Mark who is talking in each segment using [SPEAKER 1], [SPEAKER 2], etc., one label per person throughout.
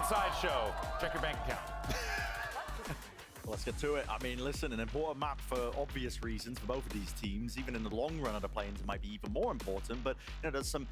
[SPEAKER 1] sideshow. Check your bank account.
[SPEAKER 2] Let's get to it. I mean, listen, an important map for obvious reasons for both of these teams. Even in the long run of the play-ins, it might be even more important. But there's some,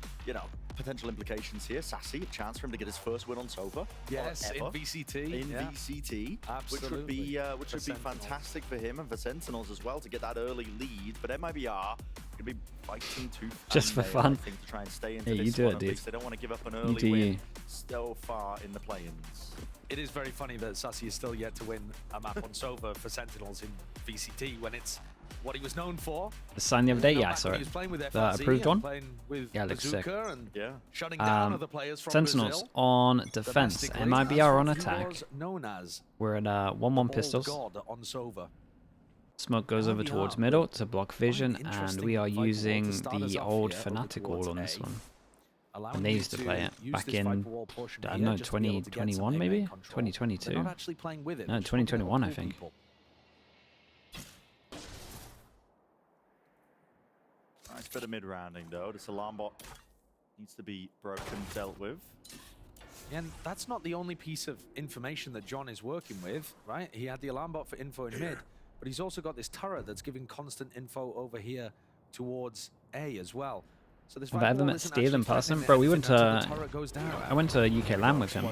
[SPEAKER 2] potential implications here. Sassy, a chance for him to get his first win on Sova.
[SPEAKER 3] Yes, in VCT.
[SPEAKER 2] In VCT,
[SPEAKER 3] Absolutely.
[SPEAKER 2] which would be fantastic for him and for Sentinels as well to get that early lead. But MIBR could be fighting tooth
[SPEAKER 4] just for fun.
[SPEAKER 2] I think, to try and stay into
[SPEAKER 4] yeah,
[SPEAKER 2] this
[SPEAKER 4] you do
[SPEAKER 2] one.
[SPEAKER 4] it, dude.
[SPEAKER 2] They don't want to give up an early win so far in the play-ins.
[SPEAKER 3] It is very funny that Sassy is still yet to win a map on Sova for Sentinels in VCT when it's what he was known for.
[SPEAKER 4] The sign the other day, yeah, I saw
[SPEAKER 3] He
[SPEAKER 4] it.
[SPEAKER 3] was playing with
[SPEAKER 4] The
[SPEAKER 3] FRZ
[SPEAKER 4] approved one?
[SPEAKER 3] with
[SPEAKER 4] Yeah, it looks sick.
[SPEAKER 3] and
[SPEAKER 2] Yeah.
[SPEAKER 3] shutting down other players from
[SPEAKER 4] Sentinels
[SPEAKER 3] Brazil.
[SPEAKER 4] on defense,
[SPEAKER 3] Domestically,
[SPEAKER 4] MIBR on
[SPEAKER 3] that's what he
[SPEAKER 4] attack.
[SPEAKER 3] was known as
[SPEAKER 4] We're at 1-1 pistols.
[SPEAKER 3] God on Sova.
[SPEAKER 4] Smoke goes over towards middle to block vision, and we are using the old Fnatic wall on this one. And they used to play it back in, I don't know, 2021 maybe? 2022? No, 2021 I think.
[SPEAKER 2] Nice bit of mid-rounding though. This alarm bot needs to be broken, dealt with.
[SPEAKER 3] And that's not the only piece of information that John is working with, right? He had the alarm bot for info in mid, but he's also got this turret that's giving constant info over here towards A as well. So this
[SPEAKER 4] Have I ever met Steel in person? Bro, we went to... I went to UK LAN with him.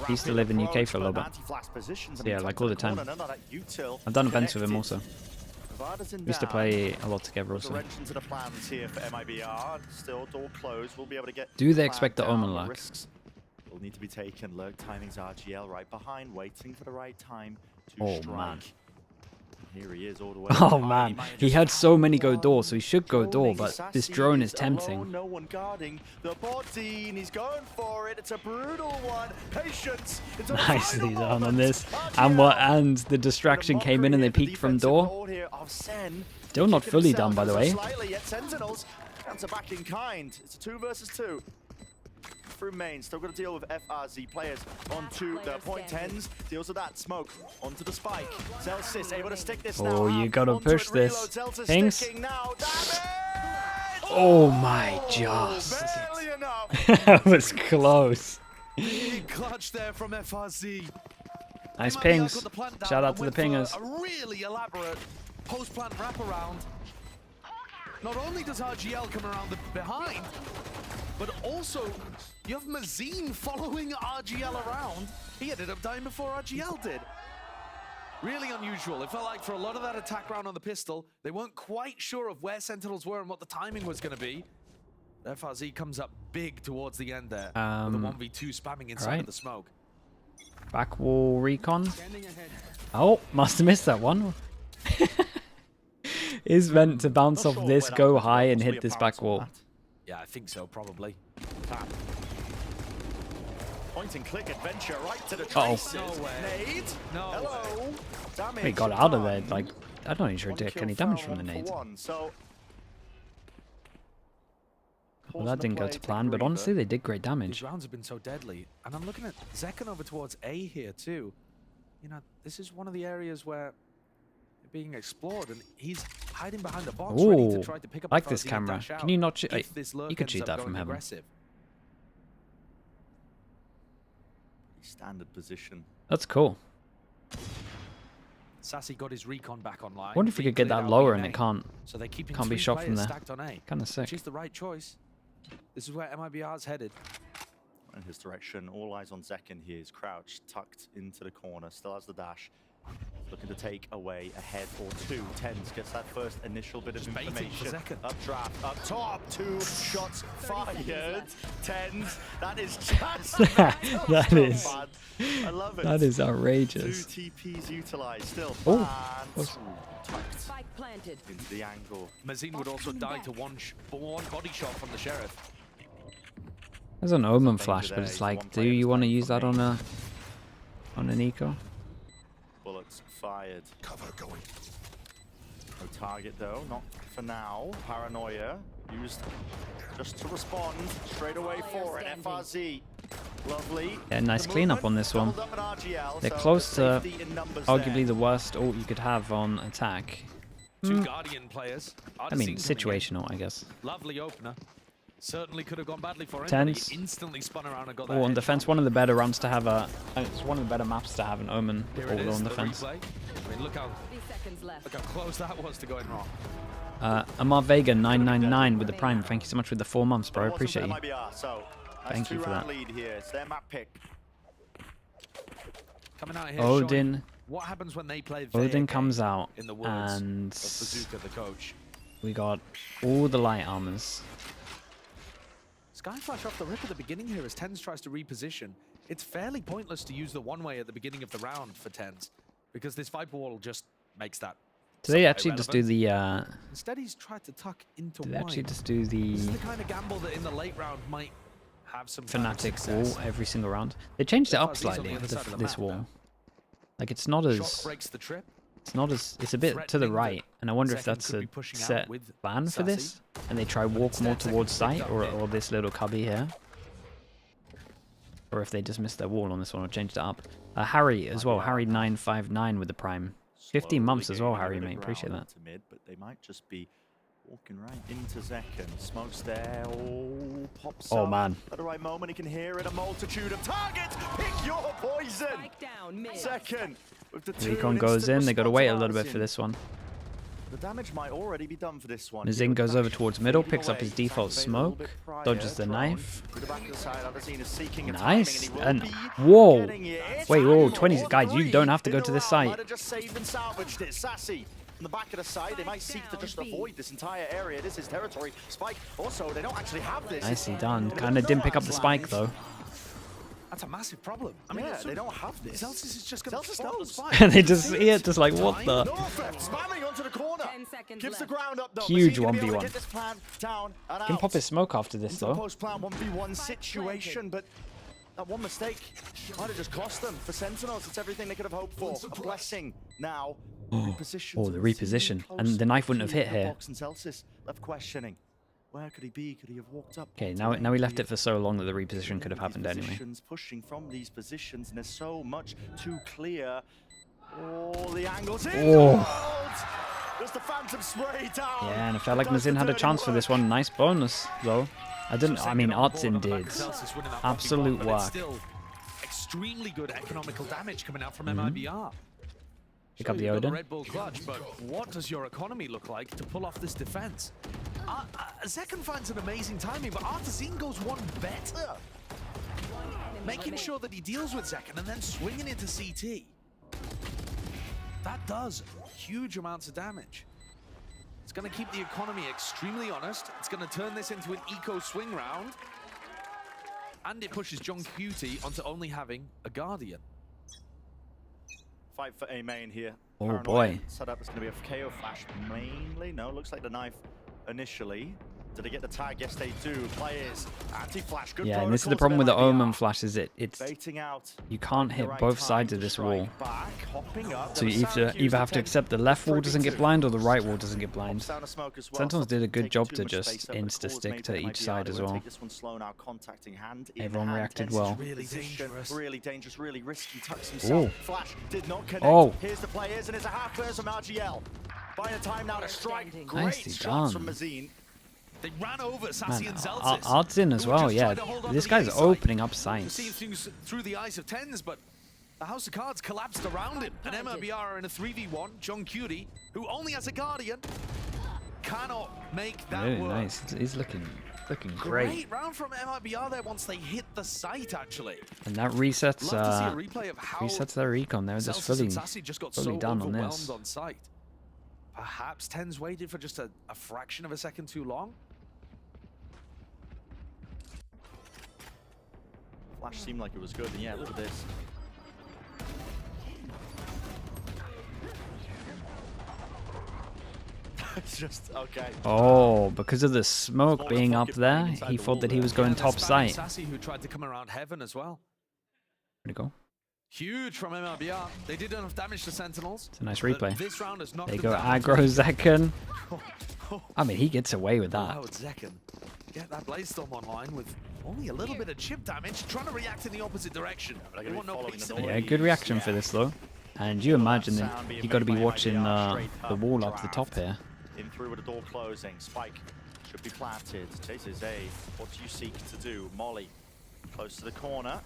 [SPEAKER 4] He used to live in UK for a little bit. So yeah, like all the time. I've done events with him also. We used to play a lot together also. Do they expect the Omen luck?
[SPEAKER 2] Will need to be taken. Lurk timing's RGL right behind, waiting for the right time to
[SPEAKER 4] Oh
[SPEAKER 2] strike.
[SPEAKER 4] man.
[SPEAKER 2] Here he is all the way.
[SPEAKER 4] Oh man, he had so many go door, so he should go door, but this drone is tempting.
[SPEAKER 2] No one guarding the body, and he's going for it. It's a brutal one. Patience.
[SPEAKER 4] Nicely done on this. And the distraction came in and they peeked from door. Still not fully done, by the way.
[SPEAKER 2] Sentinels answer back in kind. It's a 2 versus 2. Through main, still got to deal with FRZ players onto the point 10s. Deals with that smoke onto the spike. Zelsis able to stick this now.
[SPEAKER 4] Oh, you gotta push this. Things.
[SPEAKER 2] Oh,
[SPEAKER 4] oh my just. That was close.
[SPEAKER 3] Clutch there from FRZ.
[SPEAKER 4] Nice pings. Shout out to the pingers.
[SPEAKER 3] A really elaborate post-plant wraparound. Not only does RGL come around the behind, but also you have Mazine following RGL around. He ended up dying before RGL did. Really unusual. It felt like for a lot of that attack round on the pistol, they weren't quite sure of where Sentinels were and what the timing was going to be. FRZ comes up big towards the end there. With the 1v2 spamming inside of the smoke.
[SPEAKER 4] Back wall recon. Oh, must have missed that one. Is meant to bounce off this, go high, and hit this back wall.
[SPEAKER 3] Yeah, I think so, probably.
[SPEAKER 2] Point and click adventure right to the traces.
[SPEAKER 3] No way.
[SPEAKER 2] Nade.
[SPEAKER 3] No.
[SPEAKER 2] Hello. Damage.
[SPEAKER 4] He got out of there. Like, I'm not even sure it did any damage from the nade. Well, that didn't go to plan, but honestly, they did great damage.
[SPEAKER 3] These rounds have been so deadly. And I'm looking at Zekken over towards A here, too. You know, this is one of the areas where being explored, and he's hiding behind the box, ready to try to pick up
[SPEAKER 4] like this camera. Can you not cheat? You could cheat that from heaven.
[SPEAKER 3] Aggressive.
[SPEAKER 2] Standard position.
[SPEAKER 4] That's cool.
[SPEAKER 3] Sassy got his recon back online.
[SPEAKER 4] I wonder if we could get that lower and it can't be shot from there.
[SPEAKER 3] Kind
[SPEAKER 4] of sick.
[SPEAKER 3] She's the right choice. This is where MIBR's headed.
[SPEAKER 2] In his direction, all eyes on Zekken. He is crouched, tucked into the corner, still has the dash. Looking to take away a head or two. Tens gets that first initial bit of information. Up draft, up top, 2 shots fired. Tens, that is just
[SPEAKER 4] that is
[SPEAKER 2] fun. I love it.
[SPEAKER 4] That is outrageous.
[SPEAKER 2] 2 TPs utilized, still.
[SPEAKER 5] Spike planted
[SPEAKER 2] into the angle.
[SPEAKER 3] Mazine would also die to one body shot from the Sheriff.
[SPEAKER 4] There's an Omen flash, but it's like, do you want to use that on an eco?
[SPEAKER 2] Bullets fired. Cover going. No target though, not for now. Paranoia used just to respond straight away for it. FRZ. Lovely.
[SPEAKER 4] Yeah, nice cleanup on this one. They're close to arguably the worst ult you could have on attack.
[SPEAKER 3] 2 Guardian players.
[SPEAKER 4] I mean, situational, I guess.
[SPEAKER 3] Lovely opener. Certainly could have gone badly for him.
[SPEAKER 4] Tens.
[SPEAKER 3] He instantly spun around and got that.
[SPEAKER 4] Oh, on
[SPEAKER 3] headshot.
[SPEAKER 4] defense, one of the better rounds to have a. It's one of the better maps to have an Omen
[SPEAKER 3] Here
[SPEAKER 4] all
[SPEAKER 3] it is,
[SPEAKER 4] on
[SPEAKER 3] the
[SPEAKER 4] defense.
[SPEAKER 3] replay. I mean, look how close that was to going wrong.
[SPEAKER 4] Amar Vega 999 with the Prime. Thank you so much for the 4 months, bro. I appreciate you.
[SPEAKER 2] MIBR, so
[SPEAKER 4] Thank you for that.
[SPEAKER 2] lead here. It's their map pick.
[SPEAKER 3] Coming out here,
[SPEAKER 4] Odin.
[SPEAKER 3] showing what happens when they play
[SPEAKER 4] Odin comes out,
[SPEAKER 3] in the words
[SPEAKER 4] and
[SPEAKER 3] of Bazooka, the coach.
[SPEAKER 4] we got all the light armors.
[SPEAKER 3] Skyflash off the rip at the beginning here as Tens tries to reposition. It's fairly pointless to use the one-way at the beginning of the round for Tens, because this Viper wall just makes that.
[SPEAKER 4] Do they actually just do the?
[SPEAKER 3] Instead, he's tried to tuck into
[SPEAKER 4] Do they
[SPEAKER 3] wide.
[SPEAKER 4] actually just do
[SPEAKER 3] This is
[SPEAKER 4] the
[SPEAKER 3] the kind of gamble that in the late round might have some
[SPEAKER 4] Fnatic
[SPEAKER 3] success.
[SPEAKER 4] wall every single round? They changed it up
[SPEAKER 3] Fuzzy's on the
[SPEAKER 4] slightly.
[SPEAKER 3] other side of the
[SPEAKER 4] This
[SPEAKER 3] map
[SPEAKER 4] wall,
[SPEAKER 3] now.
[SPEAKER 4] like it's not
[SPEAKER 3] Shock
[SPEAKER 4] as.
[SPEAKER 3] breaks the trip.
[SPEAKER 4] It's not as. It's a bit to the
[SPEAKER 3] Threatening
[SPEAKER 4] right, and I wonder if
[SPEAKER 3] Second
[SPEAKER 4] that's
[SPEAKER 3] could
[SPEAKER 4] a
[SPEAKER 3] be pushing out
[SPEAKER 4] set
[SPEAKER 3] with
[SPEAKER 4] plan for
[SPEAKER 3] Sassy.
[SPEAKER 4] this, and they try walk more
[SPEAKER 3] Instead,
[SPEAKER 4] towards
[SPEAKER 3] Second picked
[SPEAKER 4] site,
[SPEAKER 3] up
[SPEAKER 4] or
[SPEAKER 3] mid.
[SPEAKER 4] this little cubby here, or if they just missed their wall on this one or changed it up. Harry as well. Harry 959 with the Prime. 15 months as well, Harry, mate. Appreciate that.
[SPEAKER 2] To mid, but they might just be walking right into Zekken. Smokes there. Oh, pops
[SPEAKER 4] Oh,
[SPEAKER 2] up.
[SPEAKER 4] man.
[SPEAKER 2] At the right moment, he can hear it. A multitude of targets. Pick your poison. Zekken. With the two,
[SPEAKER 4] Recon
[SPEAKER 2] an
[SPEAKER 4] goes
[SPEAKER 2] instant
[SPEAKER 4] in. They got to
[SPEAKER 2] response
[SPEAKER 4] wait a
[SPEAKER 2] of
[SPEAKER 4] little bit for
[SPEAKER 2] Arsene.
[SPEAKER 4] this one.
[SPEAKER 2] The damage might already be done for this one.
[SPEAKER 4] Mazin goes over towards middle, picks up his default smoke, dodges the knife.
[SPEAKER 2] To the back of the side, Arsene is seeking a
[SPEAKER 4] Nice.
[SPEAKER 2] timing, and
[SPEAKER 4] And
[SPEAKER 2] he will be
[SPEAKER 4] whoa.
[SPEAKER 2] getting it.
[SPEAKER 4] Wait, whoa,
[SPEAKER 2] Time
[SPEAKER 4] 20
[SPEAKER 2] for
[SPEAKER 4] guys, you don't have to go
[SPEAKER 2] in
[SPEAKER 4] to
[SPEAKER 2] a
[SPEAKER 4] this
[SPEAKER 2] row.
[SPEAKER 4] site.
[SPEAKER 2] Might have just saved and salvaged it. Sassy on the back of the side. They might seek to just avoid this entire area. This is territory. Spike also, they don't actually have this.
[SPEAKER 4] Nicely done. Kind of didn't pick up the spike though.
[SPEAKER 3] That's a massive problem. I mean,
[SPEAKER 2] Yeah,
[SPEAKER 3] it's
[SPEAKER 2] they don't have this.
[SPEAKER 3] Celsius is just going to
[SPEAKER 2] Celsius
[SPEAKER 3] follow
[SPEAKER 2] knows.
[SPEAKER 3] Spike.
[SPEAKER 4] And they just see it, just like, what the?
[SPEAKER 2] Northwest spamming onto the corner. Gives the ground up though.
[SPEAKER 4] Huge
[SPEAKER 2] Mazin gonna be able to
[SPEAKER 4] 1v1.
[SPEAKER 2] get this plan down and
[SPEAKER 4] Can
[SPEAKER 2] out.
[SPEAKER 4] pop his smoke after this
[SPEAKER 2] Into a
[SPEAKER 4] though.
[SPEAKER 2] post-plan 1v1 situation, but that one mistake might have just cost them. For Sentinels, it's everything they could have hoped for. A blessing now. Reposition
[SPEAKER 4] Oh,
[SPEAKER 2] to
[SPEAKER 4] the
[SPEAKER 2] the
[SPEAKER 4] reposition.
[SPEAKER 2] close
[SPEAKER 4] And the knife wouldn't have
[SPEAKER 2] to
[SPEAKER 4] hit
[SPEAKER 2] the
[SPEAKER 4] here.
[SPEAKER 2] box, and Celsius left questioning. Where could he be? Could he have walked up?
[SPEAKER 4] Okay,
[SPEAKER 2] onto
[SPEAKER 4] now
[SPEAKER 2] lane?
[SPEAKER 4] we
[SPEAKER 2] Could
[SPEAKER 4] left
[SPEAKER 2] he
[SPEAKER 4] it for so long that the reposition could have happened
[SPEAKER 2] these
[SPEAKER 4] anyway.
[SPEAKER 2] positions, pushing from these positions, and there's so much too clear. Oh, the angles in
[SPEAKER 4] Oh.
[SPEAKER 2] the world! There's the Phantom spray down.
[SPEAKER 4] Yeah, and it felt like
[SPEAKER 2] Does the
[SPEAKER 4] Mazin had a
[SPEAKER 2] dirty
[SPEAKER 4] chance for this
[SPEAKER 2] work.
[SPEAKER 4] one. Nice bonus though. I mean, Artsin did absolute work.
[SPEAKER 3] Still extremely good economical damage coming out from MIBR.
[SPEAKER 4] Pick up
[SPEAKER 3] Sure,
[SPEAKER 4] the
[SPEAKER 3] you've got
[SPEAKER 4] Odin.
[SPEAKER 3] Red Bull clutch, but what does your economy look like to pull off this defense? Zekken finds an amazing timing, but Artsin goes one better. Making sure that he deals with Zekken and then swinging into CT. That does huge amounts of damage. It's going to keep the economy extremely honest. It's going to turn this into an eco swing round. And it pushes John Cutie onto only having a Guardian.
[SPEAKER 2] Fight for A main here.
[SPEAKER 4] Oh,
[SPEAKER 2] Paranoia
[SPEAKER 4] boy.
[SPEAKER 2] Setup is going to be a KO flash mainly. No, looks like the knife initially. Did they get the tag? Yes, they do. Players, anti-flash, good
[SPEAKER 4] Yeah, and this is the
[SPEAKER 2] protocols
[SPEAKER 4] problem with the
[SPEAKER 2] from
[SPEAKER 4] Omen
[SPEAKER 2] MIBR.
[SPEAKER 4] flash is it's
[SPEAKER 2] Baiting out.
[SPEAKER 4] you can't
[SPEAKER 2] The
[SPEAKER 4] hit
[SPEAKER 2] right
[SPEAKER 4] both
[SPEAKER 2] time
[SPEAKER 4] sides
[SPEAKER 2] to
[SPEAKER 4] of this
[SPEAKER 2] strike
[SPEAKER 4] wall.
[SPEAKER 2] back, hopping up.
[SPEAKER 4] So you
[SPEAKER 2] There was
[SPEAKER 4] either have to
[SPEAKER 2] Syracuse
[SPEAKER 4] accept the left wall doesn't get
[SPEAKER 2] 3v2.
[SPEAKER 4] blind or the right wall doesn't get blind.
[SPEAKER 2] Pops down a smoke as well.
[SPEAKER 4] Sentinels
[SPEAKER 2] Stops
[SPEAKER 4] did a
[SPEAKER 2] them
[SPEAKER 4] good
[SPEAKER 2] taking
[SPEAKER 4] job
[SPEAKER 2] too
[SPEAKER 4] to
[SPEAKER 2] much
[SPEAKER 4] just
[SPEAKER 2] space up, but calls
[SPEAKER 4] insta-stick
[SPEAKER 2] made
[SPEAKER 4] to
[SPEAKER 2] by
[SPEAKER 4] each
[SPEAKER 2] MIBR.
[SPEAKER 4] side
[SPEAKER 2] They
[SPEAKER 4] as
[SPEAKER 2] will
[SPEAKER 4] well.
[SPEAKER 2] take this one slow now, contacting hand in
[SPEAKER 4] Everyone
[SPEAKER 2] hand.
[SPEAKER 4] reacted
[SPEAKER 2] Tense
[SPEAKER 4] well.
[SPEAKER 3] Really
[SPEAKER 2] position,
[SPEAKER 3] dangerous.
[SPEAKER 2] really dangerous, really risky. Tucks himself.
[SPEAKER 4] Ooh.
[SPEAKER 2] Flash did not connect.
[SPEAKER 4] Oh.
[SPEAKER 2] Here's the players, and it's a half clears from RGL. Buying the time now to strike. Great
[SPEAKER 4] Nicely
[SPEAKER 2] shots
[SPEAKER 4] done.
[SPEAKER 2] from Mazin.
[SPEAKER 3] They ran over Sassy
[SPEAKER 4] Man,
[SPEAKER 3] and Zelsis.
[SPEAKER 4] Artsin as
[SPEAKER 3] who were
[SPEAKER 4] well,
[SPEAKER 3] just
[SPEAKER 4] yeah.
[SPEAKER 3] trying to hold on
[SPEAKER 4] This
[SPEAKER 3] to the
[SPEAKER 4] guy's
[SPEAKER 3] A side.
[SPEAKER 4] opening up
[SPEAKER 3] We're
[SPEAKER 4] sights.
[SPEAKER 3] seeing things through the eyes of Tens, but the House of Cards collapsed around him. And MIBR are in a 3v1. John Cutie, who only has a Guardian, cannot make that
[SPEAKER 4] Really
[SPEAKER 3] work.
[SPEAKER 4] nice. He's looking great.
[SPEAKER 3] Great round from MIBR there once they hit the site, actually.
[SPEAKER 4] And that resets
[SPEAKER 3] Love to see a replay of how
[SPEAKER 4] resets their recon. They were just
[SPEAKER 3] Celsius
[SPEAKER 4] fully
[SPEAKER 3] and Sassy just got
[SPEAKER 4] fully
[SPEAKER 3] so
[SPEAKER 4] done on
[SPEAKER 3] overwhelmed
[SPEAKER 4] this.
[SPEAKER 3] on site. Perhaps Tens waited for just a fraction of a second too long.
[SPEAKER 2] Flash seemed like it was good, and yeah, look at this. It's just okay.
[SPEAKER 4] Oh, because of the smoke
[SPEAKER 2] Small
[SPEAKER 4] being
[SPEAKER 2] enough
[SPEAKER 4] up
[SPEAKER 2] pocket
[SPEAKER 4] there,
[SPEAKER 2] right inside
[SPEAKER 4] he
[SPEAKER 2] the
[SPEAKER 4] thought
[SPEAKER 2] wall
[SPEAKER 4] that he
[SPEAKER 2] there.
[SPEAKER 4] was going
[SPEAKER 3] Yeah,
[SPEAKER 4] top
[SPEAKER 3] they're spamming
[SPEAKER 4] site.
[SPEAKER 3] Sassy, who tried to come around Heaven as well.
[SPEAKER 4] There we go.
[SPEAKER 3] Huge from MIBR. They did enough damage to Sentinels.
[SPEAKER 4] It's a nice
[SPEAKER 3] but
[SPEAKER 4] replay.
[SPEAKER 3] This round has knocked
[SPEAKER 4] They
[SPEAKER 3] them
[SPEAKER 4] go
[SPEAKER 3] down.
[SPEAKER 4] aggro Zekken. I mean, he gets away with that.
[SPEAKER 3] Allowed Zekken get that Blaze Storm online with only a little bit of chip damage, trying to react in the opposite direction.
[SPEAKER 2] they're
[SPEAKER 3] They
[SPEAKER 2] gonna
[SPEAKER 3] want
[SPEAKER 2] be
[SPEAKER 3] no
[SPEAKER 2] following
[SPEAKER 3] piece
[SPEAKER 2] the
[SPEAKER 3] of
[SPEAKER 2] noise.
[SPEAKER 3] it.
[SPEAKER 4] Yeah, good reaction for this though. And you imagine that you got to be watching the wall up the top here.
[SPEAKER 2] In through with the door closing. Spike should be planted. Chases A. What do you seek to do? Molly, close to the corner.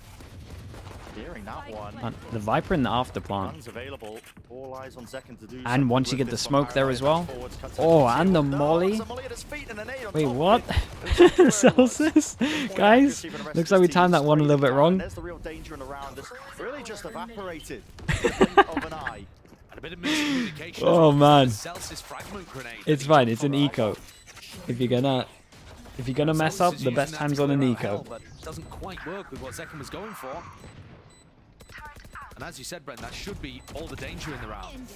[SPEAKER 2] Hearing that one.
[SPEAKER 4] The Viper in the after plant.
[SPEAKER 2] Guns available. All eyes on Zekken to do
[SPEAKER 4] And once you get the smoke there as well. Oh, and the molly. Wait, what? Celsius? Guys, looks like we timed that one a little bit wrong.
[SPEAKER 2] There's the real danger in the round. It's really just evaporated. Of an eye.
[SPEAKER 4] Oh man. It's fine, it's an eco. If you're gonna mess up, the best time's on an eco.
[SPEAKER 3] Doesn't quite work with what Zekken was going for. And as you said, Brent, that should be all the danger in the round.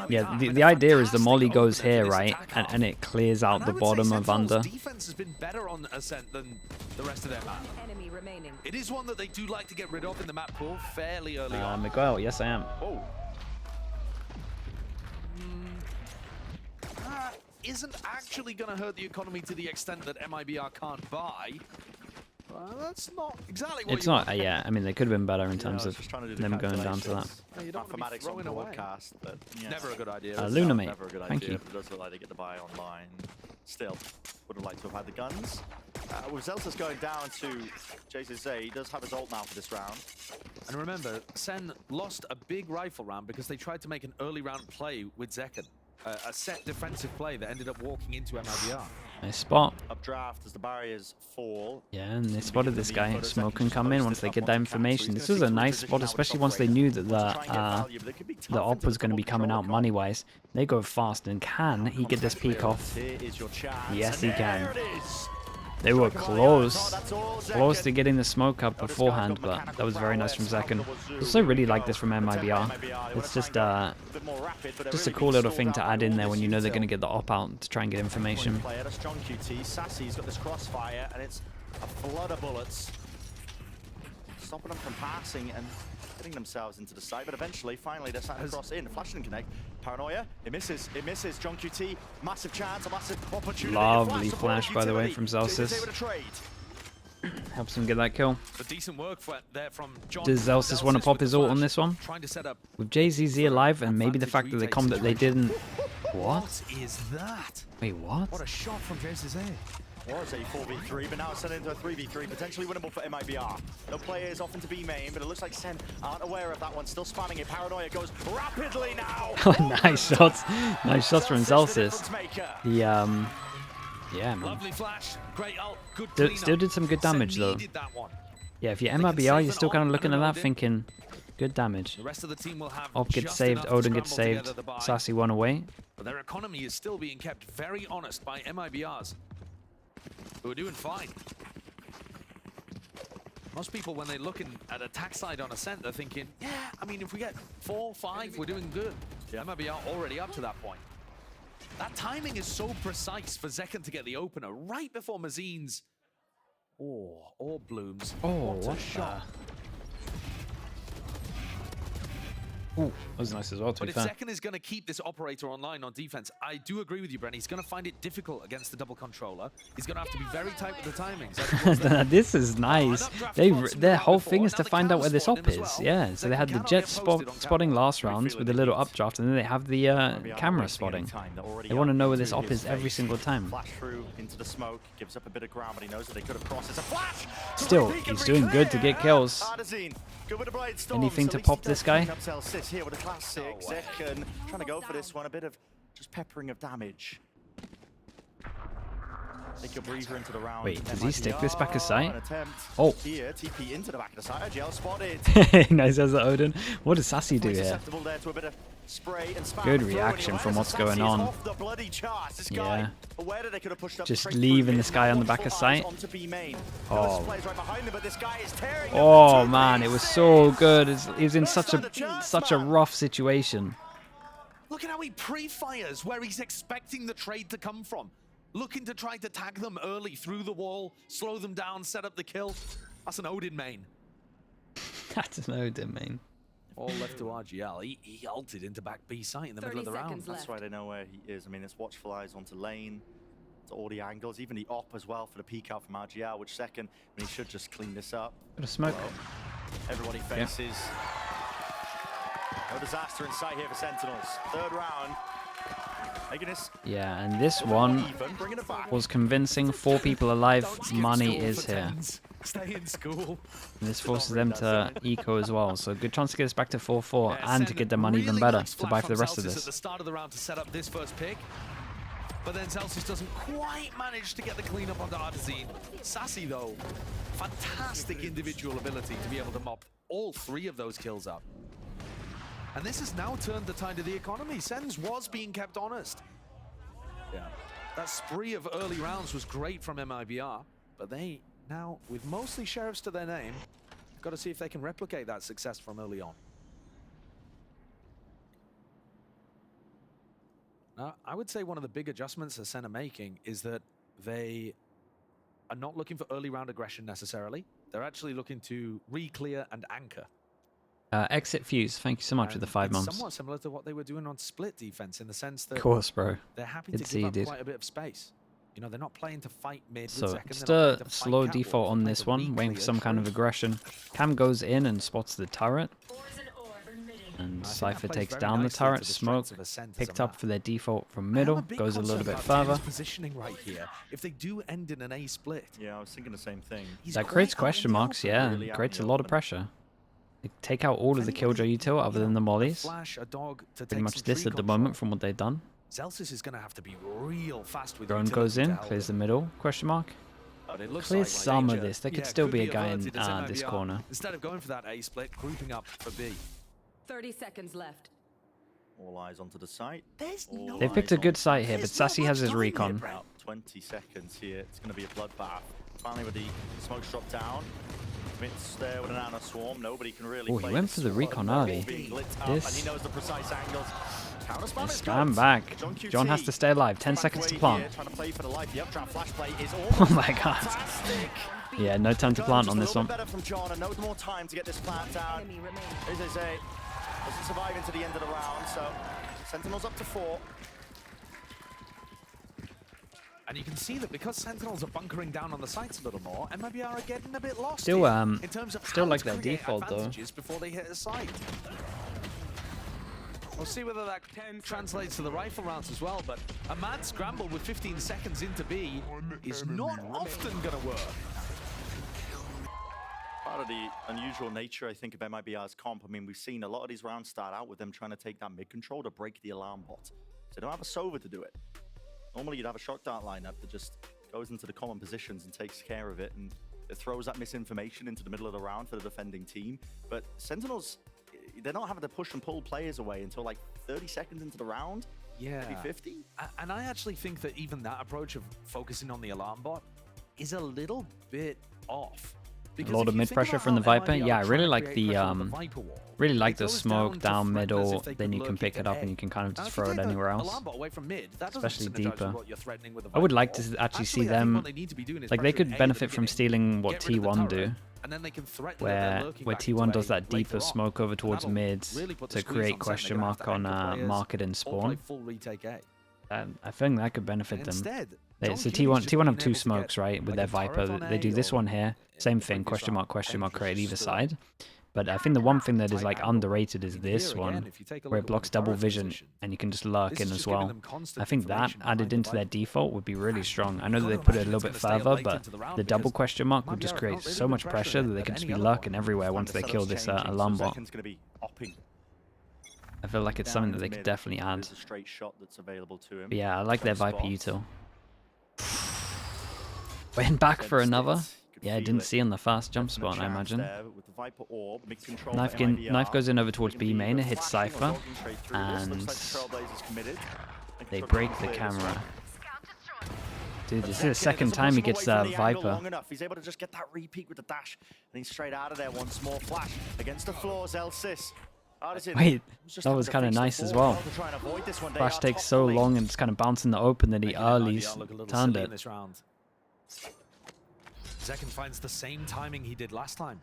[SPEAKER 4] Yeah, the idea is the molly goes here, right? And it clears out the bottom of under.
[SPEAKER 3] Defense has been better on Ascent than the rest of their map. It is one that they do like to get rid of in the map pool fairly early on.
[SPEAKER 4] Miguel, yes I am.
[SPEAKER 2] Oh.
[SPEAKER 3] Isn't actually going to hurt the economy to the extent that MIBR can't buy. That's not exactly what
[SPEAKER 4] it's not, yeah, I mean, they could have been better in terms of them going down to that.
[SPEAKER 3] You don't want to be throwing away.
[SPEAKER 2] But, yeah.
[SPEAKER 3] Never a good idea.
[SPEAKER 4] Luna, mate,
[SPEAKER 2] Never a good
[SPEAKER 4] thank
[SPEAKER 2] idea,
[SPEAKER 4] you.
[SPEAKER 2] But it does look like they get the buy online. Still, would have liked to have had the guns. With Zelsa's going down to JCZ, he does have his ult now for this round.
[SPEAKER 3] And remember, Sen lost a big rifle round because they tried to make an early round play with Zekken. A set defensive play that ended up walking into MIBR.
[SPEAKER 4] Nice spot.
[SPEAKER 2] Updraft as the barriers fall.
[SPEAKER 4] Yeah, and they spotted this guy. Smoke can come in once they get that information. This was a nice spot, especially once they knew that the op was going to be coming out money-wise. They go fast, and can he get this peek off? Yes, he can. They were close to getting the smoke up beforehand, but that was very nice from Zekken. I also really like this from MIBR. It's just a cool little thing to add in there when you know they're going to get the op out to try and get information.
[SPEAKER 2] Sassy's got this crossfire, and it's a flood of bullets, stopping them from passing and getting themselves into the site. But eventually, finally, they're starting to cross in. Flash didn't connect. Paranoia, it misses. John QT, massive chance, a massive opportunity.
[SPEAKER 4] Lovely flash, by the way, from Celsius. Helps him get that kill.
[SPEAKER 3] Decent work there from John.
[SPEAKER 4] Does Celsius want to pop his ult on this one? With JZZ alive, and maybe the fact that they commed that they didn't. What
[SPEAKER 3] is that?
[SPEAKER 4] Wait, what?
[SPEAKER 3] What a shot from JZZ.
[SPEAKER 2] Was a 4v3, but now it's turned into a 3v3, potentially winnable for MIBR. No players off into B main, but it looks like Sen aren't aware of that one. Still spamming it. Paranoia goes rapidly now.
[SPEAKER 4] Nice shots. Nice shots from Celsius. He, yeah, man.
[SPEAKER 3] Lovely flash. Great ult. Good
[SPEAKER 4] Still did some good damage, though. Yeah, if you're MIBR, you're still kind of looking at that thinking, good damage.
[SPEAKER 3] The rest of the team will have
[SPEAKER 4] Op gets saved, Odin gets saved, Sassy one away.
[SPEAKER 3] But their economy is still being kept very honest by MIBRs, who are doing fine. Most people, when they're looking at attack side on Ascent, they're thinking, yeah, I mean, if we get 4, 5, we're doing good. Yeah. MIBR already up to that point. That timing is so precise for Zekken to get the opener right before Mazine's orb blooms.
[SPEAKER 4] Oh, what a shot. Ooh, that was nice as well, to be fair.
[SPEAKER 3] But if Zekken is going to keep this operator online on defense, I do agree with you, Bren. He's going to find it difficult against the double controller. He's going to have to be very tight with the timings.
[SPEAKER 4] This is nice. Their whole thing is to find out where this op is. Yeah, so they had the jet spotting last rounds with a little updraft, and then they have the camera spotting. They want to know where this op is every single time.
[SPEAKER 2] Flash through into the smoke, gives up a bit of ground, but he knows that they could have crossed. It's a flash!
[SPEAKER 4] Still, he's doing good to get kills. Anything to pop this guy?
[SPEAKER 2] Here with a classic. Zekken trying to go for this one, a bit of just peppering of damage. Take your breather into the round.
[SPEAKER 4] Wait, does he stick this back of sight?
[SPEAKER 2] Oh, here TP into the back of the site. RGL spotted.
[SPEAKER 4] Nice as the Odin. What does Sassy do here?
[SPEAKER 2] Good
[SPEAKER 4] reaction from what's going on. Yeah. Just leaving this guy on the back of sight. Oh man, it was so good. He was in such a rough situation.
[SPEAKER 3] Look at how he pre-fires where he's expecting the trade to come from. Looking to try to tag them early through the wall, slow them down, set up the kill. That's an Odin main.
[SPEAKER 4] That's an Odin main.
[SPEAKER 3] All left to RGL. He ulted into back B site in the middle of the round.
[SPEAKER 2] That's why they know where he is. I mean, it's watchful eyes onto lane, to all the angles, even the op as well for the peek out from RGL, which Zekken, I mean, he should just clean this up.
[SPEAKER 4] Bit of smoke.
[SPEAKER 2] Everybody faces. No disaster in sight here for Sentinels. Third round.
[SPEAKER 4] Yeah, and this one was convincing. 4 people alive. Money is here.
[SPEAKER 3] Stay in school.
[SPEAKER 4] And this forces them to eco as well. So good chance to get us back to 4-4 and to get their money even better to buy for the rest of this.
[SPEAKER 3] At the start of the round to set up this first pick. But then Celsius doesn't quite manage to get the cleanup onto Artazine. Sassy, though, fantastic individual ability to be able to mop all 3 of those kills up. And this has now turned the tide of the economy. Sens was being kept honest. Yeah, that spree of early rounds was great from MIBR, but they now, with mostly sheriffs to their name, got to see if they can replicate that success from early on. Now, I would say one of the big adjustments that SEN are making is that they are not looking for early round aggression necessarily. They're actually looking to re-clear and anchor.
[SPEAKER 4] Exit Fuse, thank you so much for the 5 months.
[SPEAKER 3] Somewhat similar to what they were doing on split defense in the sense that
[SPEAKER 4] of course, bro.
[SPEAKER 3] They're happy to give up quite a bit of space. You know, they're not playing to fight mid.
[SPEAKER 4] So just a slow default on this one, waiting for some kind of aggression. Cam goes in and spots the turret. And Cypher takes down the turret. Smoke picked up for their default from middle. Goes a little bit further.
[SPEAKER 3] Positioning right here. If they do end in an A split.
[SPEAKER 2] Yeah, I was thinking the same thing.
[SPEAKER 4] That creates question marks, yeah, and creates a lot of pressure. They take out all of the Killjoy util other than the mollies. Pretty much this at the moment from what they've done.
[SPEAKER 3] Celsius is going to have to be real fast with
[SPEAKER 4] Drone goes in, clears the middle, question mark. Clears some of this. There could still be a guy in this corner.
[SPEAKER 3] Instead of going for that A split, grouping up for B.
[SPEAKER 5] 30 seconds left.
[SPEAKER 2] All eyes onto the site.
[SPEAKER 4] They picked a good site here, but Sassy has his recon.
[SPEAKER 2] About 20 seconds here. It's going to be a bloodbath. Finally, with the smokes dropped down. Mitz there with an Anna swarm. Nobody can really.
[SPEAKER 4] Oh, he went for the recon early.
[SPEAKER 2] This. And he knows the precise angles.
[SPEAKER 4] Stand back. John has to stay alive. 10 seconds to plant.
[SPEAKER 2] Trying to play for the life. The updraft flash play is
[SPEAKER 4] oh my god. Yeah, no time to plant on this one.
[SPEAKER 2] Better from John and no more time to get this plant down. As they say, doesn't survive into the end of the round. So Sentinels up to 4.
[SPEAKER 3] And you can see that because Sentinels are bunkering down on the sites a little more, MIBR are getting a bit lost
[SPEAKER 4] still,
[SPEAKER 3] in terms of
[SPEAKER 4] still like their default though.
[SPEAKER 3] Before they hit a site. We'll see whether that translates to the rifle rounds as well, but a mad scramble with 15 seconds into B is not often going to work.
[SPEAKER 2] Part of the unusual nature, I think, of MIBR's comp. I mean, we've seen a lot of these rounds start out with them trying to take that mid control to break the alarm bot. So they don't have a Sova to do it. Normally, you'd have a shock dart lineup that just goes into the common positions and takes care of it, and it throws that misinformation into the middle of the round for the defending team. But Sentinels, they're not having to push and pull players away until like 30 seconds into the round.
[SPEAKER 3] Yeah.
[SPEAKER 2] Maybe 50.
[SPEAKER 3] And I actually think that even that approach of focusing on the alarm bot is a little bit off.
[SPEAKER 4] A lot of mid pressure from the Viper. Yeah, I really like the smoke down middle. Then you can pick it up and you can kind of just throw it anywhere else, especially deeper. I would like to actually see them, like they could benefit from stealing what T1 do, where T1 does that deeper smoke over towards mids to create question mark on market and spawn. I think that could benefit them. So T1 have 2 smokes, right, with their Viper. They do this one here. Same thing, question mark, create either side. But I think the one thing that is like underrated is this one, where it blocks double vision and you can just lurk in as well. I think that added into their default would be really strong. I know that they put it a little bit further, but the double question mark would just create so much pressure that they could just be lurking everywhere once they kill this alarm bot. I feel like it's something that they could definitely add. But yeah, I like their Viper util. Went back for another. Yeah, I didn't see on the fast jump spot, I imagine. Knife goes in over towards B main, it hits Cypher, and they break the camera. Dude, this is the second time he gets Viper.
[SPEAKER 2] He's able to just get that repeat with the dash, and he's straight out of there once more. Flash against the floors, Elsis.
[SPEAKER 4] Wait, that was kind of nice as well. Flash takes so long and it's kind of bouncing the open that he early turned it.
[SPEAKER 3] Zekin finds the same timing he did last time.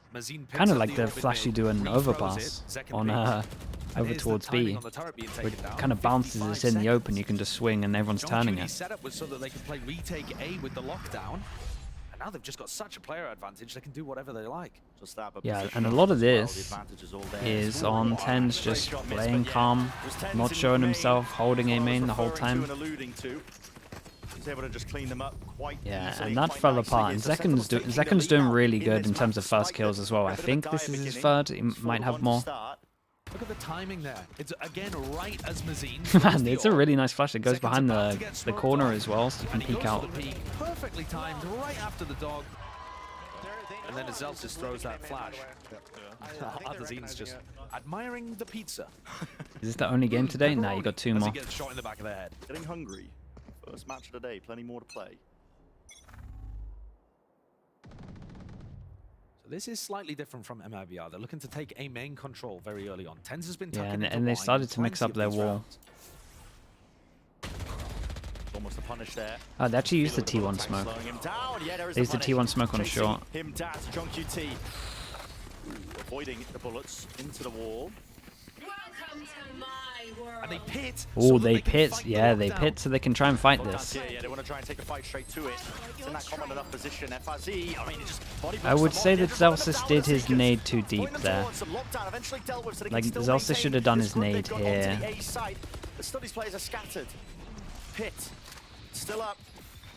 [SPEAKER 4] Kind of like the flash you do an overpass on over towards B. It kind of bounces it in the open, you can just swing and everyone's turning it.
[SPEAKER 3] Setup was so that they could play retake A with the lockdown. now they've just got such a player advantage, they can do whatever they like.
[SPEAKER 2] Just that, but
[SPEAKER 4] Yeah,
[SPEAKER 2] position
[SPEAKER 4] and a lot of
[SPEAKER 2] as well, the
[SPEAKER 4] this
[SPEAKER 2] advantage is all there.
[SPEAKER 4] is
[SPEAKER 2] Ooh,
[SPEAKER 4] on
[SPEAKER 2] wow,
[SPEAKER 4] Tens
[SPEAKER 2] great
[SPEAKER 4] just
[SPEAKER 2] shot missed,
[SPEAKER 4] playing
[SPEAKER 2] but yeah,
[SPEAKER 4] calm,
[SPEAKER 2] it was Tens
[SPEAKER 4] not
[SPEAKER 2] in
[SPEAKER 4] showing
[SPEAKER 2] main.
[SPEAKER 4] himself, holding A
[SPEAKER 2] That's what I
[SPEAKER 4] main
[SPEAKER 2] was
[SPEAKER 4] the whole
[SPEAKER 2] referring to
[SPEAKER 4] time.
[SPEAKER 2] and alluding to. He's able to just clean them up quite
[SPEAKER 4] Yeah,
[SPEAKER 2] easily,
[SPEAKER 4] and that
[SPEAKER 2] quite
[SPEAKER 4] fell
[SPEAKER 2] nicely.
[SPEAKER 4] apart. And
[SPEAKER 2] It's the Sentinels taking the
[SPEAKER 4] Zeken's
[SPEAKER 2] lead
[SPEAKER 4] doing
[SPEAKER 2] now
[SPEAKER 4] really
[SPEAKER 2] in
[SPEAKER 4] good
[SPEAKER 2] this
[SPEAKER 4] in terms
[SPEAKER 2] match,
[SPEAKER 4] of first
[SPEAKER 2] despite
[SPEAKER 4] kills
[SPEAKER 2] the
[SPEAKER 4] as well. I
[SPEAKER 2] bit of a
[SPEAKER 4] think
[SPEAKER 2] dire
[SPEAKER 4] this is his
[SPEAKER 2] beginning.
[SPEAKER 4] third. He
[SPEAKER 2] It's
[SPEAKER 4] might
[SPEAKER 2] 4-1
[SPEAKER 4] have
[SPEAKER 2] to
[SPEAKER 4] more.
[SPEAKER 2] start.
[SPEAKER 3] Look at the timing there. It's again right as Mazine.
[SPEAKER 4] Man, it's a really nice flash. It goes
[SPEAKER 3] Zeken's
[SPEAKER 4] behind
[SPEAKER 3] about to
[SPEAKER 4] the
[SPEAKER 3] get smoked
[SPEAKER 4] corner
[SPEAKER 3] off,
[SPEAKER 4] as well, so you can
[SPEAKER 3] and he
[SPEAKER 4] peek
[SPEAKER 3] goes
[SPEAKER 4] out.
[SPEAKER 3] for the peek, perfectly timed, right after the dog. And then Azelf just throws that flash. Azazine's just admiring the pizza.
[SPEAKER 4] Is this the only game today? Nah, you got two
[SPEAKER 3] As
[SPEAKER 4] more.
[SPEAKER 3] he gets shot in the back of the head.
[SPEAKER 2] Getting hungry. First match of the day, plenty more to play.
[SPEAKER 3] So this is slightly different from MIBR. They're looking to take a main control very early on. Tens has been
[SPEAKER 4] Yeah,
[SPEAKER 3] tucking into
[SPEAKER 4] and they
[SPEAKER 3] wine
[SPEAKER 4] started to mix
[SPEAKER 3] plenty
[SPEAKER 4] up their
[SPEAKER 3] of these
[SPEAKER 4] wall.
[SPEAKER 3] rounds.
[SPEAKER 2] Almost a punish there.
[SPEAKER 4] Oh, they actually used the
[SPEAKER 2] Feel
[SPEAKER 4] T1
[SPEAKER 2] with
[SPEAKER 4] smoke.
[SPEAKER 2] slowing him down. Yeah, there is
[SPEAKER 4] They used the
[SPEAKER 2] punish.
[SPEAKER 4] T1 smoke on
[SPEAKER 2] Chasing
[SPEAKER 4] short.
[SPEAKER 2] him down to John QT. Ooh, avoiding the bullets into the wall.
[SPEAKER 5] Welcome to my world.
[SPEAKER 3] And they pit.
[SPEAKER 4] Oh,
[SPEAKER 3] so that
[SPEAKER 4] they
[SPEAKER 3] can
[SPEAKER 4] pit.
[SPEAKER 3] fight the
[SPEAKER 4] Yeah, they
[SPEAKER 3] lockdown.
[SPEAKER 4] pit so they can try and fight this.
[SPEAKER 2] Yeah, they want to try and take the fight straight to it. It's in that common enough position. FRZ, I mean, it just body
[SPEAKER 4] I would
[SPEAKER 2] blocks them
[SPEAKER 4] say
[SPEAKER 2] on.
[SPEAKER 4] that
[SPEAKER 2] Just run them
[SPEAKER 4] Zelsis
[SPEAKER 2] down
[SPEAKER 4] did
[SPEAKER 2] with the
[SPEAKER 4] his
[SPEAKER 2] Seekers.
[SPEAKER 4] nade too deep
[SPEAKER 2] Point them
[SPEAKER 4] there.
[SPEAKER 2] towards some lockdown, eventually dealt with, so they
[SPEAKER 4] Like,
[SPEAKER 2] can still
[SPEAKER 4] Zelsis
[SPEAKER 2] maintain
[SPEAKER 4] should have done
[SPEAKER 2] this
[SPEAKER 4] his
[SPEAKER 2] group they've
[SPEAKER 4] nade
[SPEAKER 2] got onto
[SPEAKER 4] here.
[SPEAKER 2] the A side. The Studies players are scattered. Pit, still up.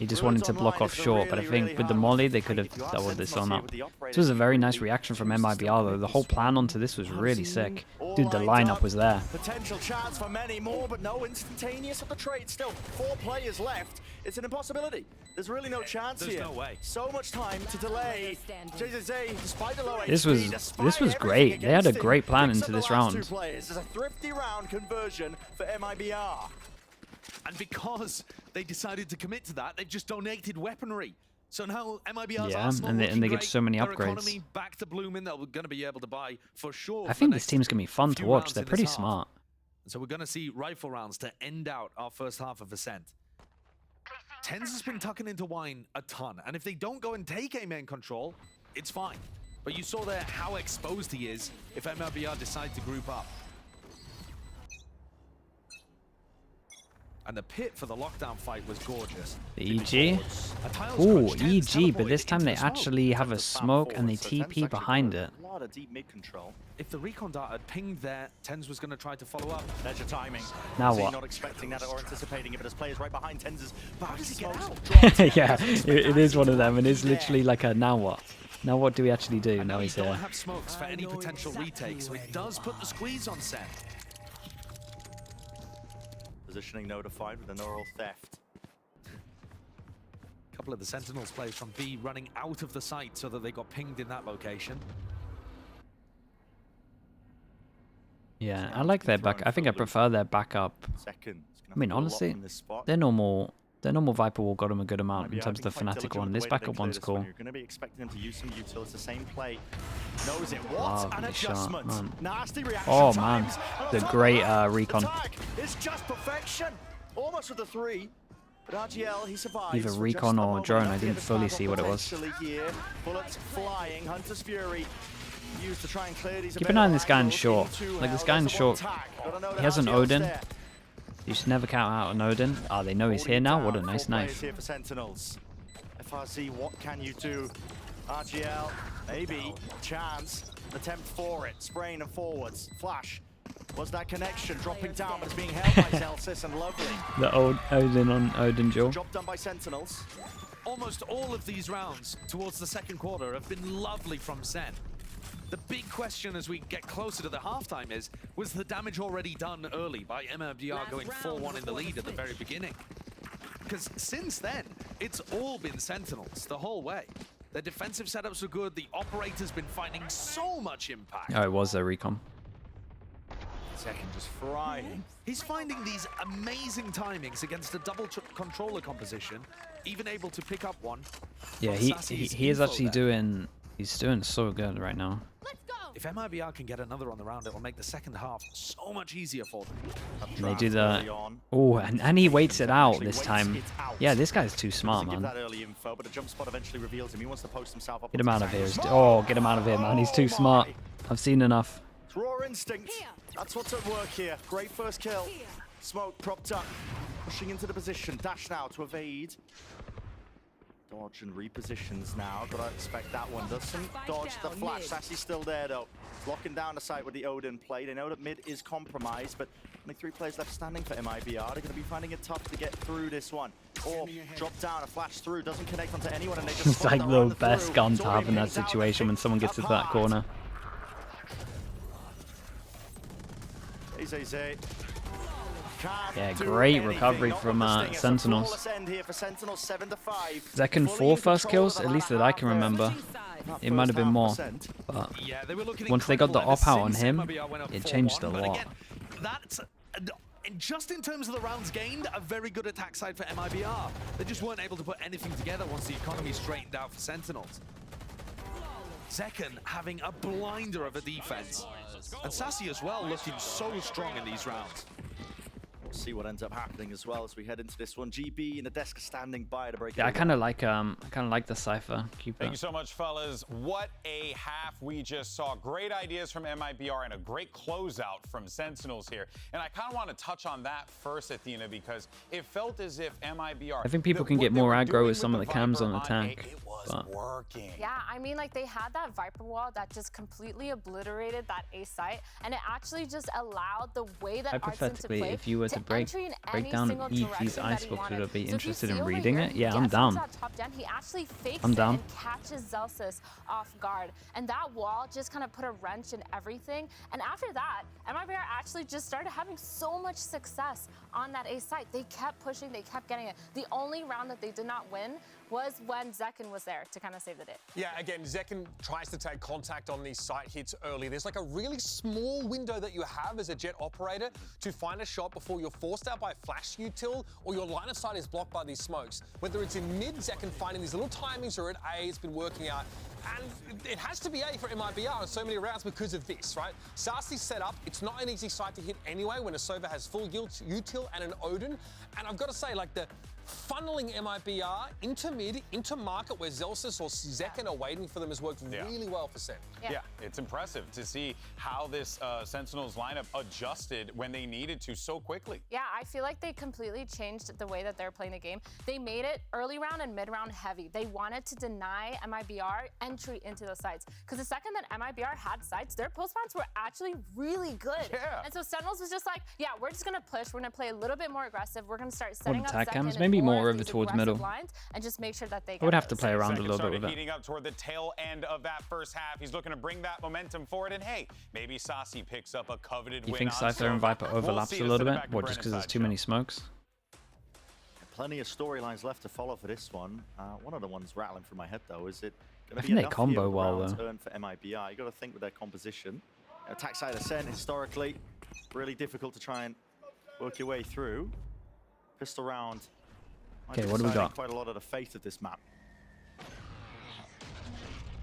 [SPEAKER 4] He just
[SPEAKER 2] Ruins
[SPEAKER 4] wanted to block
[SPEAKER 2] online
[SPEAKER 4] off
[SPEAKER 2] is a
[SPEAKER 4] short, but I
[SPEAKER 2] really,
[SPEAKER 4] think
[SPEAKER 2] really
[SPEAKER 4] with the
[SPEAKER 2] hard
[SPEAKER 4] molly
[SPEAKER 2] one
[SPEAKER 4] they
[SPEAKER 2] to
[SPEAKER 4] could
[SPEAKER 2] take.
[SPEAKER 4] have
[SPEAKER 2] If you are
[SPEAKER 4] doubled this
[SPEAKER 2] Sentinels
[SPEAKER 4] on
[SPEAKER 2] here
[SPEAKER 4] up.
[SPEAKER 2] with the operator,
[SPEAKER 4] This was a very
[SPEAKER 2] you
[SPEAKER 4] nice
[SPEAKER 2] really
[SPEAKER 4] reaction from
[SPEAKER 2] choose to
[SPEAKER 4] MIBR
[SPEAKER 2] still
[SPEAKER 4] though.
[SPEAKER 2] make
[SPEAKER 4] The
[SPEAKER 2] this
[SPEAKER 4] whole plan
[SPEAKER 2] one.
[SPEAKER 4] onto this was really sick.
[SPEAKER 2] All
[SPEAKER 4] Dude, the
[SPEAKER 2] lined
[SPEAKER 4] lineup
[SPEAKER 2] up.
[SPEAKER 4] was there.
[SPEAKER 2] Potential chance for many more, but no instantaneous of the trade. Still, 4 players left. It's an impossibility. There's really no chance
[SPEAKER 3] There's
[SPEAKER 2] here.
[SPEAKER 3] no way.
[SPEAKER 2] So much time to delay. JZZ, despite the low
[SPEAKER 4] This
[SPEAKER 2] HP,
[SPEAKER 4] was
[SPEAKER 2] despite
[SPEAKER 4] great.
[SPEAKER 2] everything
[SPEAKER 4] They had a
[SPEAKER 2] against him,
[SPEAKER 4] great plan
[SPEAKER 2] picks
[SPEAKER 4] into
[SPEAKER 2] up the
[SPEAKER 4] this
[SPEAKER 2] last 2
[SPEAKER 4] round.
[SPEAKER 2] players. It's a thrifty round conversion for MIBR.
[SPEAKER 3] And because they decided to commit to that, they've just donated weaponry. So now MIBR's
[SPEAKER 4] Yeah,
[SPEAKER 3] arsenal
[SPEAKER 4] and they
[SPEAKER 3] looking
[SPEAKER 4] get
[SPEAKER 3] great.
[SPEAKER 4] so many
[SPEAKER 3] Their
[SPEAKER 4] upgrades.
[SPEAKER 3] economy back to blooming. They're going to be able to buy for sure.
[SPEAKER 4] I
[SPEAKER 3] for
[SPEAKER 4] think
[SPEAKER 3] the
[SPEAKER 4] this
[SPEAKER 3] next
[SPEAKER 4] team's gonna be fun to
[SPEAKER 3] few
[SPEAKER 4] watch.
[SPEAKER 3] rounds
[SPEAKER 4] They're
[SPEAKER 3] in this
[SPEAKER 4] pretty
[SPEAKER 3] half.
[SPEAKER 4] smart.
[SPEAKER 3] So we're going to see rifle rounds to end out our first half of Ascent. Tens has been tucking into wine a ton, and if they don't go and take a main control, it's fine. But you saw there how exposed he is if MIBR decide to group up. And the pit for the lockdown fight was gorgeous.
[SPEAKER 4] The EG.
[SPEAKER 3] A tiles
[SPEAKER 4] Ooh,
[SPEAKER 3] crunch, Tens
[SPEAKER 4] EG, but
[SPEAKER 3] teleported
[SPEAKER 4] this time
[SPEAKER 3] into
[SPEAKER 4] they
[SPEAKER 3] the smoke.
[SPEAKER 4] actually have a smoke and they
[SPEAKER 2] So Tens
[SPEAKER 4] TP
[SPEAKER 2] actually
[SPEAKER 4] behind
[SPEAKER 2] got
[SPEAKER 4] it.
[SPEAKER 2] A lot of deep mid control.
[SPEAKER 3] If the recon dart had pinged there, Tens was going to try to follow up.
[SPEAKER 2] There's your timing.
[SPEAKER 4] Now
[SPEAKER 2] Is he
[SPEAKER 4] what?
[SPEAKER 2] not expecting that or anticipating it, but his players right behind Tenz's back.
[SPEAKER 3] How does he get out?
[SPEAKER 4] Yeah, it is one of them, and it's literally like a now what? Now what do we actually do?
[SPEAKER 3] And
[SPEAKER 4] Now
[SPEAKER 3] now
[SPEAKER 4] he's
[SPEAKER 3] you don't
[SPEAKER 4] here.
[SPEAKER 3] have smokes for any potential retakes, so it does put the squeeze on Sen.
[SPEAKER 2] Positioning notified with a neural theft.
[SPEAKER 3] A couple of the Sentinels players from B running out of the site so that they got pinged in that location.
[SPEAKER 4] Yeah, I like their back. I think I prefer their backup.
[SPEAKER 2] Second.
[SPEAKER 4] I mean, honestly, their normal Viper wall got him a good amount in terms of the Fnatic one. This backup one's cool.
[SPEAKER 2] You're going to be expecting him to use some util. It's the same play. Knows it. What
[SPEAKER 4] Lovely
[SPEAKER 2] an
[SPEAKER 4] shot,
[SPEAKER 2] adjustment.
[SPEAKER 4] man.
[SPEAKER 2] Nasty reaction
[SPEAKER 4] Oh man,
[SPEAKER 2] times. And on
[SPEAKER 4] the
[SPEAKER 2] top of
[SPEAKER 4] great
[SPEAKER 2] that,
[SPEAKER 4] recon.
[SPEAKER 2] the tag is just perfection. Almost with the 3. But RGL, he survives.
[SPEAKER 4] Either
[SPEAKER 2] for
[SPEAKER 4] recon
[SPEAKER 2] just a
[SPEAKER 4] or
[SPEAKER 2] moment.
[SPEAKER 4] drone, I
[SPEAKER 2] He
[SPEAKER 4] didn't
[SPEAKER 2] had a
[SPEAKER 4] fully
[SPEAKER 2] stab
[SPEAKER 4] see
[SPEAKER 2] on
[SPEAKER 4] what it was.
[SPEAKER 2] potentially here. Bullets flying. Hunter's Fury used to try and clear these.
[SPEAKER 4] Keep an eye on this guy in
[SPEAKER 2] angles
[SPEAKER 4] short.
[SPEAKER 2] into
[SPEAKER 4] Like this
[SPEAKER 2] hell.
[SPEAKER 4] guy in
[SPEAKER 2] There's a
[SPEAKER 4] short,
[SPEAKER 2] one tag. Gotta know
[SPEAKER 4] he
[SPEAKER 2] that
[SPEAKER 4] has an
[SPEAKER 2] RGL's
[SPEAKER 4] Odin.
[SPEAKER 2] there.
[SPEAKER 4] You should never count out an Odin. Oh, they know he's
[SPEAKER 2] Holding
[SPEAKER 4] here
[SPEAKER 2] it
[SPEAKER 4] now.
[SPEAKER 2] down.
[SPEAKER 4] What a nice
[SPEAKER 2] 4 players
[SPEAKER 4] knife.
[SPEAKER 2] here for Sentinels. FRZ, what can you do? RGL, maybe, chance, attempt for it, spraying and forwards, flash. Was that connection dropping down, but it's being held by Zelsis and Lovely.
[SPEAKER 4] The old Odin on Odin duel.
[SPEAKER 2] Job done by Sentinels.
[SPEAKER 3] Almost all of these rounds towards the second quarter have been lovely from Sen. The big question as we get closer to the halftime is, was the damage already done early by MIBR going 4-1 in the lead at the very beginning? Because since then, it's all been Sentinels the whole way. Their defensive setups were good, the operator's been finding so much impact.
[SPEAKER 4] Oh, it was their recon.
[SPEAKER 2] Second just frying.
[SPEAKER 3] He's finding these amazing timings against a double controller composition, even able to pick up one.
[SPEAKER 4] Yeah,
[SPEAKER 3] from
[SPEAKER 4] he
[SPEAKER 3] Sassy's
[SPEAKER 4] is
[SPEAKER 3] info
[SPEAKER 4] actually
[SPEAKER 3] there.
[SPEAKER 4] he's doing so good right now.
[SPEAKER 3] If MIBR can get another on the round, it will make the second half so much easier for them.
[SPEAKER 4] And they do the
[SPEAKER 2] Early on.
[SPEAKER 4] oh, and he waits it out
[SPEAKER 2] Actually
[SPEAKER 4] this
[SPEAKER 2] waits
[SPEAKER 4] time.
[SPEAKER 2] it out.
[SPEAKER 4] Yeah, this guy's too smart,
[SPEAKER 2] Doesn't give
[SPEAKER 4] man.
[SPEAKER 2] that early info, but a jump spot eventually reveals him. He wants to post himself up.
[SPEAKER 4] Get him
[SPEAKER 2] onto
[SPEAKER 4] out of here.
[SPEAKER 2] Sassy's-
[SPEAKER 4] Oh, get him out of here, man. He's too smart. I've seen enough.
[SPEAKER 2] It's raw instinct. That's what's at work here. Great first kill. Smoke propped up, pushing into the position. Dash now to evade. Dodge and repositions now. Gotta expect that one. Doesn't dodge the flash. Sassy's still there though. Locking down the site with the Odin play. They know that mid is compromised, but only 3 players left standing for MIBR. They're going to be finding it tough to get through this one. Or drop down, a flash through, doesn't connect onto anyone, and they just
[SPEAKER 4] It's like the best gun to have in that situation when someone gets into that corner. Yeah, great recovery from Sentinels. Second 4 first kills, at least that I can remember. It might have been more, but once they got the op out on him, it changed a lot.
[SPEAKER 3] That's, just in terms of the rounds gained, a very good attack side for MIBR. They just weren't able to put anything together once the economy straightened out for Sentinels. Zekken having a blinder of a defense. And Sassy as well, looking so strong in these rounds.
[SPEAKER 2] See what ends up happening as well as we head into this one. GB in the desk standing by to break.
[SPEAKER 4] Yeah, I kind of like the Cypher.
[SPEAKER 1] Thank you so much, fellas. What a half we just saw. Great ideas from MIBR and a great closeout from Sentinels here. And I kind of want to touch on that first, Athena, because it felt as if MIBR.
[SPEAKER 4] I think people can get more aggro with some of the cams on the tank.
[SPEAKER 1] It was working.
[SPEAKER 6] Yeah, I mean, like they had that Viper wall that just completely obliterated that A site, and it actually just allowed the way that
[SPEAKER 4] hypothetically, if you were to break down ET's icebox, would I be interested in reading it? Yeah, I'm down.
[SPEAKER 6] He actually fakes
[SPEAKER 4] I'm down.
[SPEAKER 6] it and catches Zelsis off guard, and that wall just kind of put a wrench in everything. And after that, MIBR actually just started having so much success on that A site. They kept pushing, they kept getting it. The only round that they did not win was when Zekken was there to kind of save the day.
[SPEAKER 7] Yeah, again, Zekken tries to take contact on these site hits early. There's like a really small window that you have as a jet operator to find a shot before you're forced out by a flash util or your line of sight is blocked by these smokes. Whether it's in mid, Zekken finding these little timings, or at A, it's been working out. And it has to be A for MIBR on so many rounds because of this, right? Sarsi's set up, it's not an easy site to hit anyway when a Sova has full util and an Odin. And I've got to say, like, the funneling MIBR into mid, into market where Zelsis or Zekken are waiting for them has worked really well for Sen.
[SPEAKER 1] Yeah, it's impressive to see how this Sentinels lineup adjusted when they needed to so quickly.
[SPEAKER 6] Yeah, I feel like they completely changed the way that they're playing the game. They made it early round and mid round heavy. They wanted to deny MIBR entry into those sites. Because the second that MIBR had sites, their post plans were actually really good.
[SPEAKER 1] Yeah.
[SPEAKER 6] And so Sentinels was just like, yeah, we're just going to push. We're going to play a little bit more aggressive. We're going to start setting up
[SPEAKER 4] attack
[SPEAKER 6] Zekken
[SPEAKER 4] cams,
[SPEAKER 6] and
[SPEAKER 4] maybe more
[SPEAKER 6] of
[SPEAKER 4] over
[SPEAKER 6] these
[SPEAKER 4] towards
[SPEAKER 6] aggressive
[SPEAKER 4] middle.
[SPEAKER 6] lines and just make sure that they
[SPEAKER 4] I would have to play around a little bit
[SPEAKER 1] with
[SPEAKER 4] with it.
[SPEAKER 1] Heating up toward the tail end of that first half. He's looking to bring that momentum forward. And hey, maybe Sassy picks up a coveted win.
[SPEAKER 4] You think
[SPEAKER 1] on
[SPEAKER 4] Cypher and Viper overlaps a little bit? Or just because there's too many smokes?
[SPEAKER 2] Plenty of storylines left to follow for this one. One of the ones rattling through my head though is it
[SPEAKER 4] I think they combo well though.
[SPEAKER 2] For MIBR, you got to think with their composition. Attack side Ascent historically really difficult to try and work your way through. Pistol round.
[SPEAKER 4] Okay, what do we got?
[SPEAKER 2] Quite a lot of the fate of this map.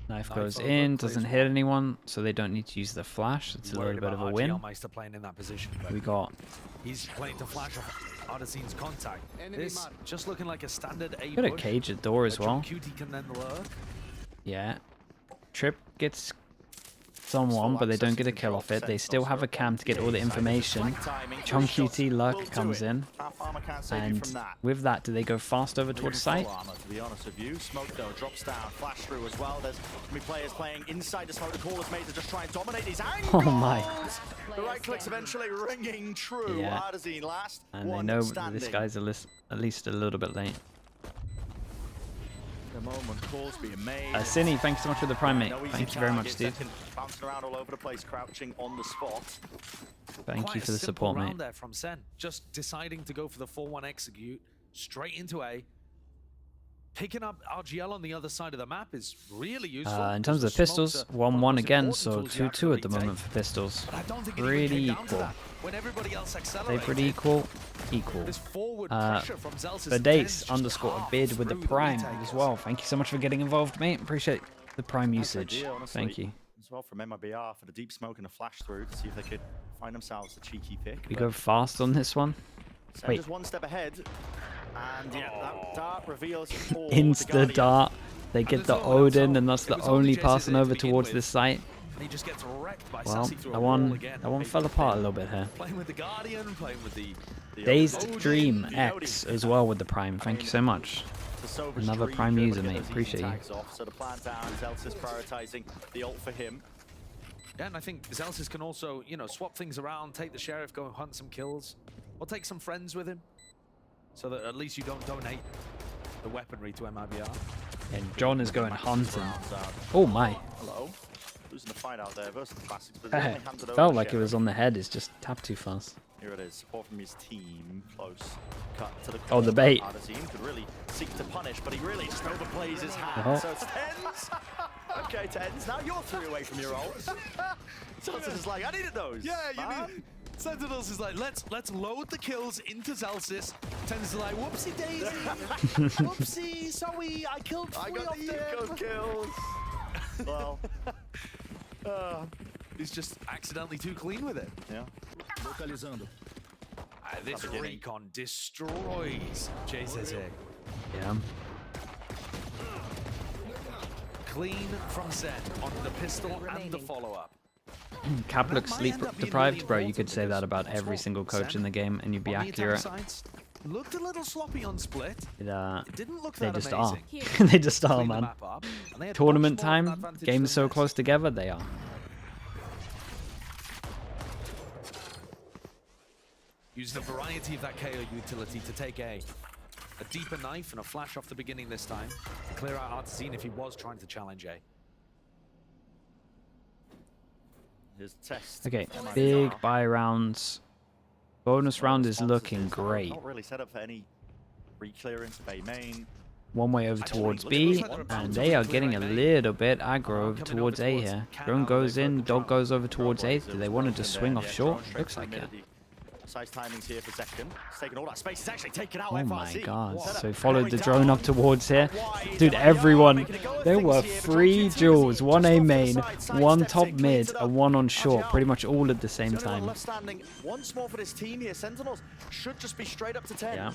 [SPEAKER 4] Knife goes in, doesn't hit anyone, so they don't need to use the flash. It's a little bit of a win.
[SPEAKER 3] Playing in that position,
[SPEAKER 4] We got.
[SPEAKER 3] He's playing to flash off Ardezine's contact. This just looking like a standard A
[SPEAKER 4] Got a
[SPEAKER 3] push.
[SPEAKER 4] cage at door as well.
[SPEAKER 3] Cutie can then lurk.
[SPEAKER 4] Yeah. Trip gets someone, but they don't get a kill off it. They still have a cam to get all the information. Chong QT luck comes in. And with that, do they go fast over towards site?
[SPEAKER 2] To be honest with you, Smoke though drops down, flash through as well. There's going to be players playing inside the smoke. The call is made to just try and dominate these angles.
[SPEAKER 4] Oh my.
[SPEAKER 2] The right clicks eventually ringing true.
[SPEAKER 4] Yeah.
[SPEAKER 2] Ardezine last.
[SPEAKER 4] And they know this guy's at least a little bit late.
[SPEAKER 2] The moment calls being made.
[SPEAKER 4] Cine, thanks so much for the prime, mate. Thank you very much, dude.
[SPEAKER 2] Bouncing around all over the place, crouching on the spot.
[SPEAKER 4] Thank you for the support, mate.
[SPEAKER 3] There from Sen, just deciding to go for the 4-1 execute straight into A. Picking up RGL on the other side of the map is really useful.
[SPEAKER 4] In terms of the pistols, 1-1 again, so 2-2 at the moment for pistols. Pretty equal. They pretty equal. Badace _ a bid with the prime as well. Thank you so much for getting involved, mate. Appreciate the prime usage. Thank you.
[SPEAKER 2] As well from MIBR for the deep smoke and the flash through to see if they could find themselves a cheeky pick.
[SPEAKER 4] We go fast on this one. Wait.
[SPEAKER 2] Just one step ahead. And yeah, that dart reveals
[SPEAKER 4] Insta dart. They get the Odin, and that's the only passing over towards this site.
[SPEAKER 3] He just gets wrecked by
[SPEAKER 4] well,
[SPEAKER 3] Sassy through
[SPEAKER 4] that
[SPEAKER 3] a wall
[SPEAKER 4] one
[SPEAKER 3] again.
[SPEAKER 4] fell apart a little bit here.
[SPEAKER 3] Playing with the Guardian, playing with the
[SPEAKER 4] Dazed Dream X as well with the prime. Thank you so much. Another prime user, mate. Appreciate you.
[SPEAKER 2] So the plan down, Zelsis prioritizing the ult for him.
[SPEAKER 3] Yeah, and I think Zelsis can also, you know, swap things around, take the Sheriff, go and hunt some kills, or take some friends with him, so that at least you don't donate the weaponry to MIBR.
[SPEAKER 4] And John is going hunting. Oh my.
[SPEAKER 2] Hello. Losing the fight out there versus the Classics. But they only handed over
[SPEAKER 4] Felt
[SPEAKER 2] to
[SPEAKER 4] like it
[SPEAKER 2] Sheriff.
[SPEAKER 4] was on the head. It's just tapped too fast.
[SPEAKER 2] Here it is, support from his team, close, cut to the
[SPEAKER 4] Oh, the bait.
[SPEAKER 2] Artazine could really seek to punish, but he really just overplays his hand.
[SPEAKER 4] Oh.
[SPEAKER 2] So it's Tens. Okay, Tens, now you're 3 away from your ult. Zelsis is like, I needed those.
[SPEAKER 3] Yeah, you need. Sentinels is like, let's load the kills into Zelsis. Tens is like, whoopsie daisy, whoopsie, sorry, I killed 3 of them.
[SPEAKER 2] Eco kills. Well,
[SPEAKER 3] He's just accidentally too clean with it.
[SPEAKER 2] yeah.
[SPEAKER 3] This recon destroys JZZ.
[SPEAKER 4] Yeah.
[SPEAKER 3] Clean from Zen on the pistol and the follow-up.
[SPEAKER 4] Cap looks sleep deprived, bro. You could say that about every single coach in the game, and you'd be accurate.
[SPEAKER 3] Looked a little sloppy on split.
[SPEAKER 4] It
[SPEAKER 3] Didn't look
[SPEAKER 4] they
[SPEAKER 3] that
[SPEAKER 4] just
[SPEAKER 3] amazing.
[SPEAKER 4] are. They just are,
[SPEAKER 3] Clean the
[SPEAKER 4] man.
[SPEAKER 3] map up, and they had
[SPEAKER 4] Tournament
[SPEAKER 3] much more of an
[SPEAKER 4] time,
[SPEAKER 3] advantage
[SPEAKER 4] games
[SPEAKER 3] than
[SPEAKER 4] so
[SPEAKER 3] this.
[SPEAKER 4] close together, they are.
[SPEAKER 3] Use the variety of that KO utility to take a deeper knife and a flash off the beginning this time to clear out Artazine if he was trying to challenge A.
[SPEAKER 2] Here's the test.
[SPEAKER 4] Okay,
[SPEAKER 2] MIBR.
[SPEAKER 4] big buy rounds. Bonus round is
[SPEAKER 2] Responses
[SPEAKER 4] looking
[SPEAKER 2] is
[SPEAKER 4] great.
[SPEAKER 2] Not really set up for any re-clearance of A main.
[SPEAKER 4] One way over towards B, and they are getting a little bit aggro over towards A here. Drone goes in, dog goes over towards A. Do they want to just swing off short? Looks like it.
[SPEAKER 2] Size timings here for second. It's taking all that space. It's actually taken out
[SPEAKER 4] Oh my
[SPEAKER 2] FRC.
[SPEAKER 4] god.
[SPEAKER 2] Set
[SPEAKER 4] So
[SPEAKER 2] up,
[SPEAKER 4] followed
[SPEAKER 2] carried
[SPEAKER 4] the
[SPEAKER 2] down.
[SPEAKER 4] drone up towards here.
[SPEAKER 2] Wide.
[SPEAKER 4] Dude,
[SPEAKER 2] MIBR
[SPEAKER 4] everyone.
[SPEAKER 2] making a go of
[SPEAKER 4] There
[SPEAKER 2] things
[SPEAKER 4] were
[SPEAKER 2] here, but
[SPEAKER 4] 3
[SPEAKER 2] John
[SPEAKER 4] duels, 1
[SPEAKER 2] just
[SPEAKER 4] A
[SPEAKER 2] off to the
[SPEAKER 4] main,
[SPEAKER 2] side,
[SPEAKER 4] 1
[SPEAKER 2] sidesteps
[SPEAKER 4] top
[SPEAKER 2] in,
[SPEAKER 4] mid,
[SPEAKER 2] cleans it
[SPEAKER 4] and
[SPEAKER 2] up.
[SPEAKER 4] 1 on short.
[SPEAKER 2] RGL.
[SPEAKER 4] Pretty much all at the same
[SPEAKER 2] He's the only one
[SPEAKER 4] time.
[SPEAKER 2] left standing. Once more for this team here. Sentinels should just be straight up to 10.
[SPEAKER 4] Yeah.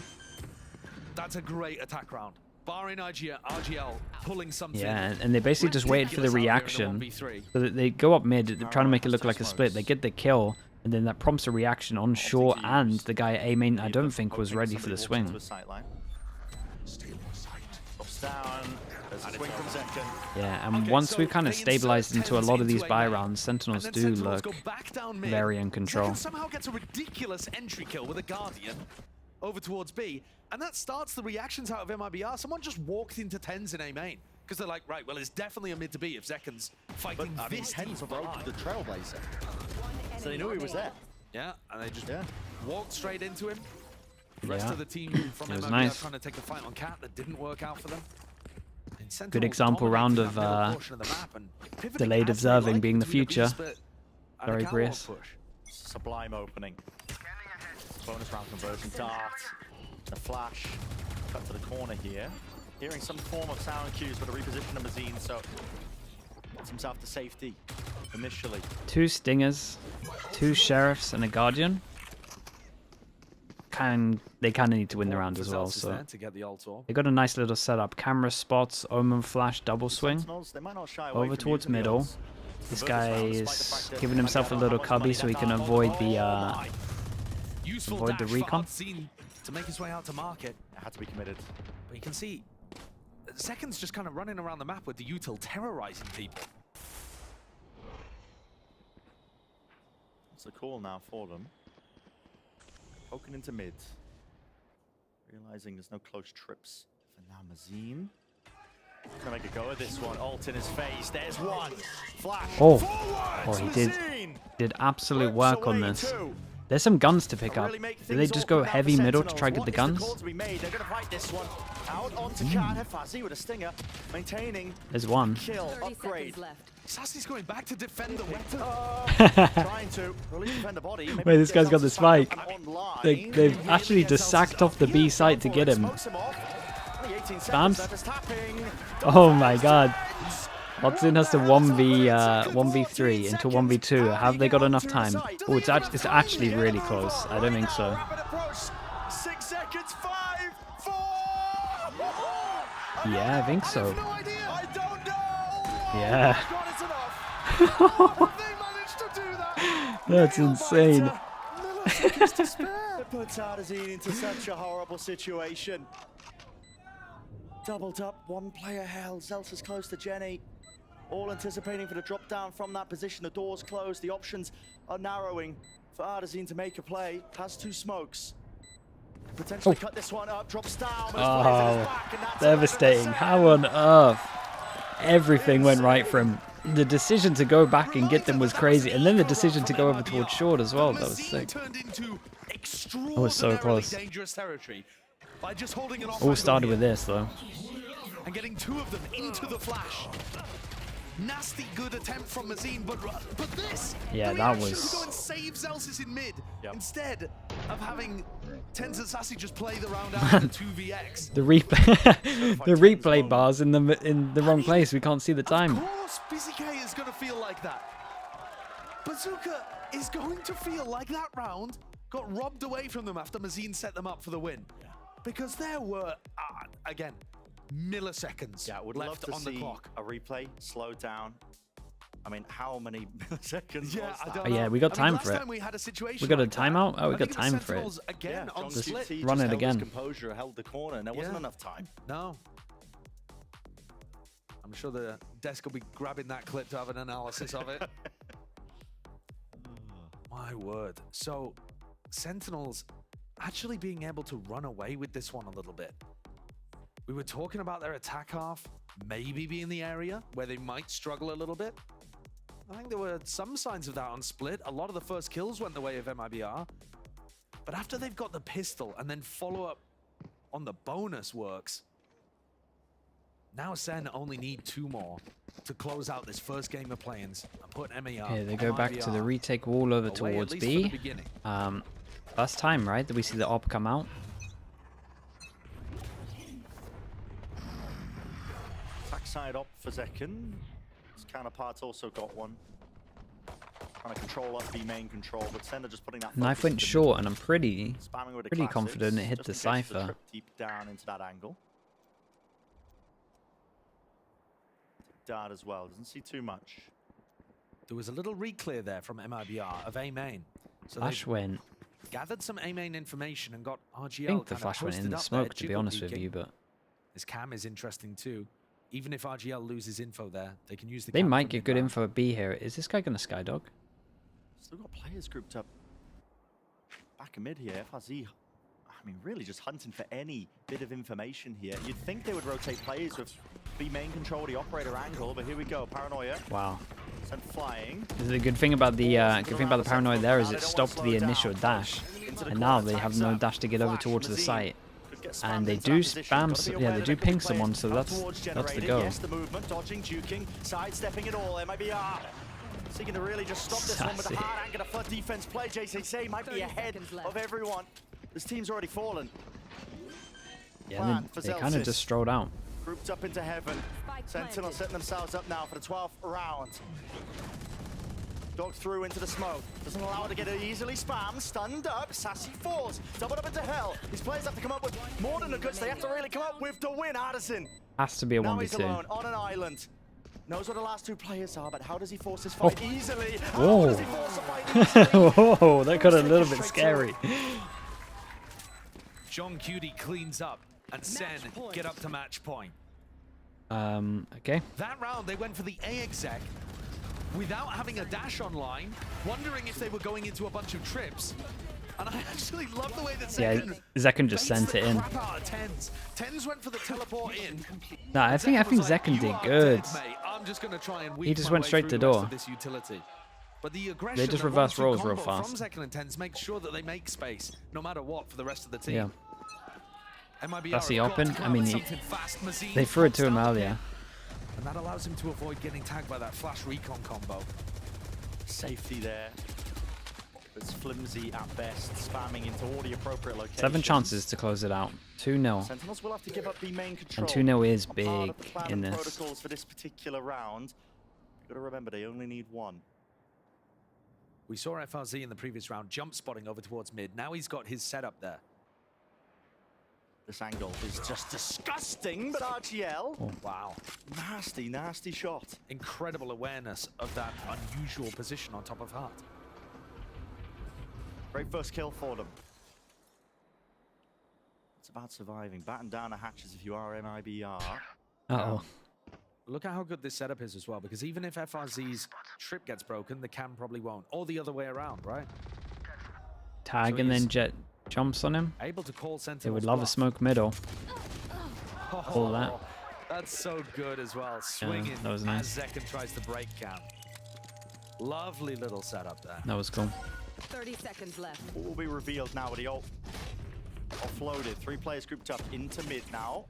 [SPEAKER 3] That's a great attack round. Barring RGL pulling something.
[SPEAKER 4] Yeah, and they basically just waited for the
[SPEAKER 3] ridiculous out
[SPEAKER 4] reaction.
[SPEAKER 3] here in a 1v3.
[SPEAKER 4] So that they go up mid, they're trying to make it look like a split. They get the kill, and then that prompts a reaction on short, and the guy A main I don't think was ready for the swing.
[SPEAKER 2] Drops down. There's a swing from second.
[SPEAKER 4] Yeah, and
[SPEAKER 3] Okay,
[SPEAKER 4] once
[SPEAKER 3] so
[SPEAKER 4] we've kind of
[SPEAKER 3] they
[SPEAKER 4] stabilized
[SPEAKER 3] insert
[SPEAKER 4] into a lot of
[SPEAKER 3] Tens
[SPEAKER 4] these
[SPEAKER 3] into
[SPEAKER 4] buy
[SPEAKER 3] A main,
[SPEAKER 4] rounds, Sentinels
[SPEAKER 3] and then
[SPEAKER 4] do
[SPEAKER 3] Sentinels
[SPEAKER 4] look
[SPEAKER 3] go back down mid.
[SPEAKER 4] very in control.
[SPEAKER 3] Second somehow gets a ridiculous entry kill with a Guardian over towards B, and that starts the reactions out of MIBR. Someone just walked into Tens in A main because they're like, right, well, it's definitely a mid to B if Zekan's fighting this
[SPEAKER 2] Tens
[SPEAKER 3] deep
[SPEAKER 2] broke
[SPEAKER 3] behind.
[SPEAKER 2] the Trailblazer. So they knew he was there.
[SPEAKER 3] Yeah, and they just
[SPEAKER 2] Yeah.
[SPEAKER 3] walked straight into him. The rest
[SPEAKER 4] Yeah.
[SPEAKER 3] of the team from
[SPEAKER 4] It was
[SPEAKER 3] MIBR
[SPEAKER 4] nice.
[SPEAKER 3] trying to take the fight on Cat that didn't work out for them. And
[SPEAKER 4] Good
[SPEAKER 3] Sentinels
[SPEAKER 4] example round
[SPEAKER 3] dominating
[SPEAKER 4] of
[SPEAKER 3] that middle portion of the map and pivoting
[SPEAKER 4] delayed
[SPEAKER 3] as they
[SPEAKER 4] observing
[SPEAKER 3] like
[SPEAKER 4] being the
[SPEAKER 3] between a B
[SPEAKER 4] future.
[SPEAKER 3] split and a
[SPEAKER 4] Sorry,
[SPEAKER 3] catwalk
[SPEAKER 4] Chris.
[SPEAKER 3] push.
[SPEAKER 2] Sublime opening. Bonus round conversion. Dart. The flash. Cut to the corner here. Hearing some form of sound cues for the reposition of Mazine, so gets himself to safety initially.
[SPEAKER 4] 2 stingers, 2 sheriffs, and a guardian. They kind of need to win the round as well.
[SPEAKER 3] Zelsis
[SPEAKER 4] So
[SPEAKER 3] there to get the ult orb.
[SPEAKER 4] they got a nice little setup: camera spots, omen flash, double swing.
[SPEAKER 2] Sentinels, they might not shy away
[SPEAKER 4] Over
[SPEAKER 2] from
[SPEAKER 4] towards
[SPEAKER 2] using the
[SPEAKER 4] middle.
[SPEAKER 2] ults.
[SPEAKER 4] This
[SPEAKER 2] Convert
[SPEAKER 4] guy
[SPEAKER 2] round,
[SPEAKER 4] is
[SPEAKER 2] despite the fact that
[SPEAKER 4] giving
[SPEAKER 2] they
[SPEAKER 4] himself a
[SPEAKER 2] might
[SPEAKER 4] little
[SPEAKER 2] not have
[SPEAKER 4] cubby
[SPEAKER 2] much
[SPEAKER 4] so he
[SPEAKER 2] money
[SPEAKER 4] can
[SPEAKER 2] left.
[SPEAKER 4] avoid
[SPEAKER 2] Oh
[SPEAKER 4] the
[SPEAKER 2] my.
[SPEAKER 3] Useful
[SPEAKER 4] avoid the
[SPEAKER 3] dash
[SPEAKER 4] recon.
[SPEAKER 3] for Artazine to make his way out to market.
[SPEAKER 2] It had to be committed.
[SPEAKER 3] But you can see Seconds just kind of running around the map with the util terrorizing people.
[SPEAKER 2] It's a call now for them. Poking into mid. Realizing there's no close trips for now Mazine. Gonna make a go at this one. Ult in his face. There's one. Flash.
[SPEAKER 4] Oh.
[SPEAKER 2] Forwards,
[SPEAKER 4] Oh, he
[SPEAKER 2] Mazine.
[SPEAKER 4] did absolute
[SPEAKER 2] Rips
[SPEAKER 4] work on
[SPEAKER 2] away
[SPEAKER 4] this.
[SPEAKER 2] two.
[SPEAKER 4] There's some guns to pick
[SPEAKER 2] Can
[SPEAKER 4] up.
[SPEAKER 2] really make
[SPEAKER 4] Do they
[SPEAKER 2] things
[SPEAKER 4] just go
[SPEAKER 2] awkward now for
[SPEAKER 4] heavy middle to
[SPEAKER 2] Sentinels.
[SPEAKER 4] try to get
[SPEAKER 2] What
[SPEAKER 4] the
[SPEAKER 2] is
[SPEAKER 4] guns?
[SPEAKER 2] call to be made? They're gonna fight this one. Out onto Cat. Hefazi with a stinger. Maintaining
[SPEAKER 4] There's one.
[SPEAKER 2] kill
[SPEAKER 5] 30
[SPEAKER 2] upgrade.
[SPEAKER 5] seconds left.
[SPEAKER 3] Sassy's going back to defend the weapon.
[SPEAKER 2] Trying to release defend the body. Maybe
[SPEAKER 4] Wait, this
[SPEAKER 2] get
[SPEAKER 4] guy's got the
[SPEAKER 2] Zelsis
[SPEAKER 4] spike.
[SPEAKER 2] online.
[SPEAKER 4] They've actually just sacked off the B site to get him.
[SPEAKER 2] Smokes him off. Only 18 seconds
[SPEAKER 4] Bams.
[SPEAKER 2] left. It's tapping.
[SPEAKER 4] Oh my god. Watson has to 1v3 into 1v2. Have they got enough time? Oh, it's actually really close. I don't think so.
[SPEAKER 2] Rapid approach. 6 seconds. 5, 4.
[SPEAKER 4] Yeah, I think so.
[SPEAKER 2] No idea. I don't know.
[SPEAKER 4] Yeah.
[SPEAKER 2] Oh my God, it's enough. They managed to do that.
[SPEAKER 4] That's insane.
[SPEAKER 2] Milliseconds to spare. It puts Artazine into such a horrible situation. doubled up, one player held. Zelts is close to Jenny. All anticipating for the drop down from that position. The door's closed. The options are narrowing for Artazine to make a play. Has 2 smokes. Potentially cut this one up. Drops down.
[SPEAKER 4] Oh, devastating. How on earth? Everything went right for him. The decision to go back and get them was crazy. And then the decision to go over towards short as well. That was sick. That was so close. All started with this, though.
[SPEAKER 3] And getting 2 of them into the flash. Nasty good attempt from Mazine, but this!
[SPEAKER 4] Yeah, that was...
[SPEAKER 3] Go and save Zelsis in mid, instead of having Tens and Sassy just play the round out in the 2vx.
[SPEAKER 4] The replay bar's in the wrong place. We can't see the time.
[SPEAKER 3] Of course, BZK is going to feel like that. Bazooka is going to feel like that round got robbed away from them after Mazine set them up for the win. Because there were, again, milliseconds left on the clock.
[SPEAKER 2] A replay, slow down. I mean, how many milliseconds?
[SPEAKER 3] Yeah,
[SPEAKER 2] was
[SPEAKER 3] I
[SPEAKER 2] that?
[SPEAKER 3] don't
[SPEAKER 4] Oh,
[SPEAKER 3] know.
[SPEAKER 4] yeah, we got time
[SPEAKER 3] last
[SPEAKER 4] for it.
[SPEAKER 3] time we had a situation
[SPEAKER 4] We got a
[SPEAKER 3] like that.
[SPEAKER 4] timeout? Oh, we
[SPEAKER 3] I
[SPEAKER 4] got
[SPEAKER 3] think
[SPEAKER 4] time
[SPEAKER 3] the
[SPEAKER 4] for it.
[SPEAKER 3] Sentinels again on
[SPEAKER 2] John
[SPEAKER 3] split.
[SPEAKER 2] QT
[SPEAKER 4] Run
[SPEAKER 2] just
[SPEAKER 4] it
[SPEAKER 2] held
[SPEAKER 4] again.
[SPEAKER 2] his composure, held the corner, and there wasn't enough time.
[SPEAKER 3] No. I'm sure the desk will be grabbing that clip to have an analysis of it. My word. So, Sentinels actually being able to run away with this one a little bit. We were talking about their attack half maybe being the area where they might struggle a little bit. I think there were some signs of that on split. A lot of the first kills went the way of MIBR. But after they've got the pistol and then follow up on the bonus works, now SEN only need 2 more to close out this first game of play-ins and put MIBR.
[SPEAKER 4] Yeah, they go back to the retake wall over towards B. First time, right, that we see the op come out.
[SPEAKER 2] Backside op for Zekken. His counterpart's also got one. Trying to control up B main control, but Sender just putting that.
[SPEAKER 4] Knife went short, and I'm pretty
[SPEAKER 2] spamming with the
[SPEAKER 4] pretty
[SPEAKER 2] classics,
[SPEAKER 4] confident it hit
[SPEAKER 2] just
[SPEAKER 4] the
[SPEAKER 2] in case
[SPEAKER 4] Cypher.
[SPEAKER 2] trip deep down into that angle. Dart as well, doesn't see too much.
[SPEAKER 3] There was a little reclear there from MIBR of A main. So
[SPEAKER 4] Flash went.
[SPEAKER 3] gathered some A main information and got RGL.
[SPEAKER 4] I think the flash went in the smoke, to be honest with you, but
[SPEAKER 3] His cam is interesting too. Even if RGL loses info there, they can use the
[SPEAKER 4] they
[SPEAKER 3] cam
[SPEAKER 4] might
[SPEAKER 3] from
[SPEAKER 4] get good
[SPEAKER 3] mid-round.
[SPEAKER 4] info at B here. Is this guy gonna skydog?
[SPEAKER 2] Still got players grouped up back and mid here. FRZ, I mean, really just hunting for any bit of information here. You'd think they would rotate players with B main control the operator angle, but here we go. Paranoia.
[SPEAKER 4] Wow.
[SPEAKER 2] Sent flying.
[SPEAKER 4] The good thing about the paranoid there is it stopped the initial dash, and now they have no dash to get over towards the site. And they do spam, yeah, they do ping someone, so that's the go.
[SPEAKER 2] Yes, the movement, dodging, juking, sidestepping it all. MIBR seeking to really just stop this one with the hard angle, a flood defense play. JCC might be ahead of everyone. This team's already fallen.
[SPEAKER 4] Yeah, they kind of just strolled out.
[SPEAKER 2] Grouped up into heaven. Sentinels setting themselves up now for the 12th round. Dog through into the smoke. Doesn't allow it to get it easily spammed. Stunned up. Sassy falls. Doubled up into hell. These players have to come up with more than the goods. They have to really come up with the win. Addison.
[SPEAKER 4] Has to be a 1v2.
[SPEAKER 2] Now he's alone on an island. Knows what the last 2 players are, but how does he force this fight easily?
[SPEAKER 4] Whoa.
[SPEAKER 2] How does he force the fight easily?
[SPEAKER 4] Whoa, that got a little bit scary.
[SPEAKER 3] John Cutie cleans up and Sen get up to match point.
[SPEAKER 4] Okay.
[SPEAKER 3] That round, they went for the A exec without having a dash online, wondering if they were going into a bunch of trips. And I actually love the way that
[SPEAKER 4] Zekken just sent it in.
[SPEAKER 3] Tens went for the teleport in.
[SPEAKER 4] Nah, I think Zekken did good.
[SPEAKER 3] I'm just going to try and
[SPEAKER 4] He just went straight to door.
[SPEAKER 3] This utility. But the aggression
[SPEAKER 4] They just reverse rolls real
[SPEAKER 3] from
[SPEAKER 4] fast.
[SPEAKER 3] Zekken and Tens makes sure that they make space, no matter what, for the rest of the team.
[SPEAKER 4] Yeah.
[SPEAKER 3] MIBR
[SPEAKER 4] That's the
[SPEAKER 3] have got
[SPEAKER 4] open.
[SPEAKER 3] to come
[SPEAKER 4] I
[SPEAKER 3] out
[SPEAKER 4] mean,
[SPEAKER 3] with something fast. Mazine
[SPEAKER 4] they threw it to him
[SPEAKER 3] pops down
[SPEAKER 4] earlier.
[SPEAKER 3] and that allows him to avoid getting tagged by that flash recon combo.
[SPEAKER 2] Safety there. It's flimsy at best, spamming into all the appropriate locations.
[SPEAKER 4] 7 chances to close it out. 2-0.
[SPEAKER 2] Sentinels will have to give up the main control.
[SPEAKER 4] And 2-0 is
[SPEAKER 2] A part
[SPEAKER 4] big
[SPEAKER 2] of the plan
[SPEAKER 4] in
[SPEAKER 2] and
[SPEAKER 4] this.
[SPEAKER 2] protocols for this particular round. You've got to remember, they only need 1.
[SPEAKER 3] We saw FRZ in the previous round jump spotting over towards mid. Now he's got his setup there.
[SPEAKER 2] This angle is just disgusting, but RGL.
[SPEAKER 4] Oh.
[SPEAKER 3] Wow.
[SPEAKER 2] Nasty, nasty shot.
[SPEAKER 3] Incredible awareness of that unusual position on top of Hart.
[SPEAKER 2] Great first kill for them. It's a about surviving. Batten down the hatches if you are MIBR.
[SPEAKER 4] Uh-oh.
[SPEAKER 3] Look at how good this setup is as well, because even if FRZ's trip gets broken, the cam probably won't. Or the other way around, right?
[SPEAKER 4] Tag
[SPEAKER 3] So
[SPEAKER 4] and
[SPEAKER 3] he's
[SPEAKER 4] then Jet jumps on him.
[SPEAKER 3] able to call Sentinels.
[SPEAKER 4] They would love a
[SPEAKER 3] bluff.
[SPEAKER 4] smoke middle. All that.
[SPEAKER 3] That's so good as well. Swinging
[SPEAKER 4] that was nice.
[SPEAKER 3] as Zekken tries to break cam. Lovely little setup there.
[SPEAKER 4] That was cool.
[SPEAKER 5] 30 seconds left.
[SPEAKER 2] What will be revealed now with the ult? Offloaded. 3 players grouped up into mid now.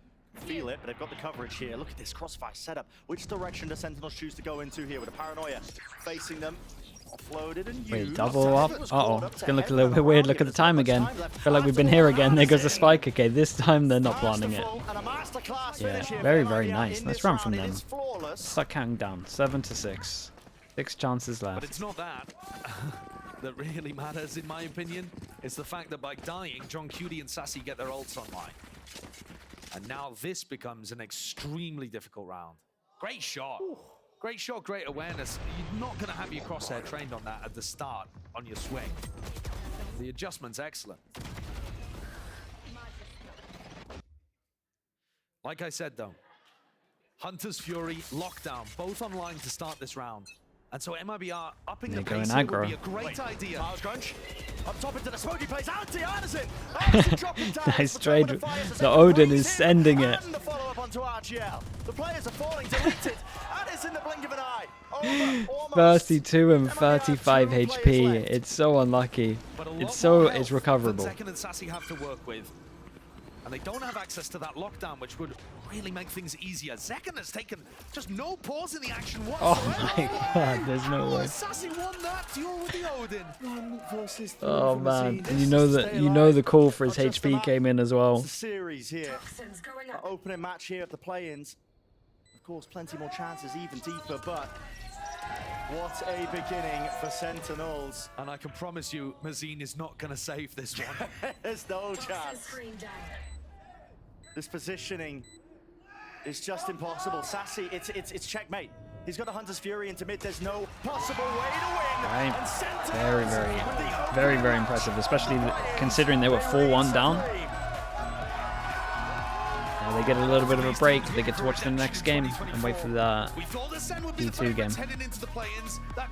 [SPEAKER 2] Feel it, but they've got the coverage here. Look at this crossfire setup. Which direction do Sentinels choose to go into here with a paranoia facing them? Offloaded and
[SPEAKER 4] Wait,
[SPEAKER 2] used.
[SPEAKER 4] double up. Uh-oh. It's going to look a little bit weird. Look at the time again. I feel like we've been here again. There goes the spike. Okay, this time they're not planning it. Yeah, very, very nice. Nice run from them. Start counting down. 7 to 6. 6 chances
[SPEAKER 3] But
[SPEAKER 4] left.
[SPEAKER 3] it's not that that really matters, in my opinion. It's the fact that by dying, John Cutie and Sassy get their ults online. And now this becomes an extremely difficult round. Great shot. Great shot, great awareness. You're not going to have your crosshair trained on that at the start on your swing. The adjustment's excellent. Like I said, though, Hunter's Fury, Lockdown, both online to start this round. And so MIBR upping the
[SPEAKER 4] They're
[SPEAKER 3] pace
[SPEAKER 4] going
[SPEAKER 3] here would
[SPEAKER 4] aggro.
[SPEAKER 3] be a great idea.
[SPEAKER 2] Miles Crunch. Up top into the smoky place. Anti Anderson. Anderson dropping down.
[SPEAKER 4] Nice trade. The Odin is sending it.
[SPEAKER 2] And the follow-up onto RGL. The players are falling deleted. And it's in the blink of an eye. Over, almost.
[SPEAKER 4] 32 and 35 HP. It's so unlucky.
[SPEAKER 3] But a lot
[SPEAKER 4] It's
[SPEAKER 3] more health
[SPEAKER 4] recoverable.
[SPEAKER 3] than Zekken and Sassy have to work with. And they don't have access to that lockdown, which would really make things easier. Zekken has taken just no pause in the action whatsoever.
[SPEAKER 4] Oh my god, there's no way.
[SPEAKER 3] Sassy won that duel with the Odin.
[SPEAKER 4] Oh man, and you know the call for his HP came in as well.
[SPEAKER 2] It's a series here.
[SPEAKER 5] Toxins going up.
[SPEAKER 2] Opening match here at the play-ins. Of course, plenty more chances, even deeper, but what a beginning for Sentinels.
[SPEAKER 3] And I can promise you, Mazine is not going to save this one.
[SPEAKER 2] There's no
[SPEAKER 5] Toxin
[SPEAKER 2] chance.
[SPEAKER 5] screen down.
[SPEAKER 2] This positioning is just impossible. Sassy, it's checkmate. He's got the Hunter's Fury into mid. There's no possible way to win.
[SPEAKER 4] Right.
[SPEAKER 2] And Sentinels
[SPEAKER 4] Very,
[SPEAKER 2] with the
[SPEAKER 4] very
[SPEAKER 2] opening
[SPEAKER 4] impressive, especially considering they were 4-1 down. Now they get a little bit of a break. They get to watch the next game and wait for the
[SPEAKER 3] We thought Ascent would be the
[SPEAKER 4] T2 game.
[SPEAKER 3] favorites heading into the play-ins. That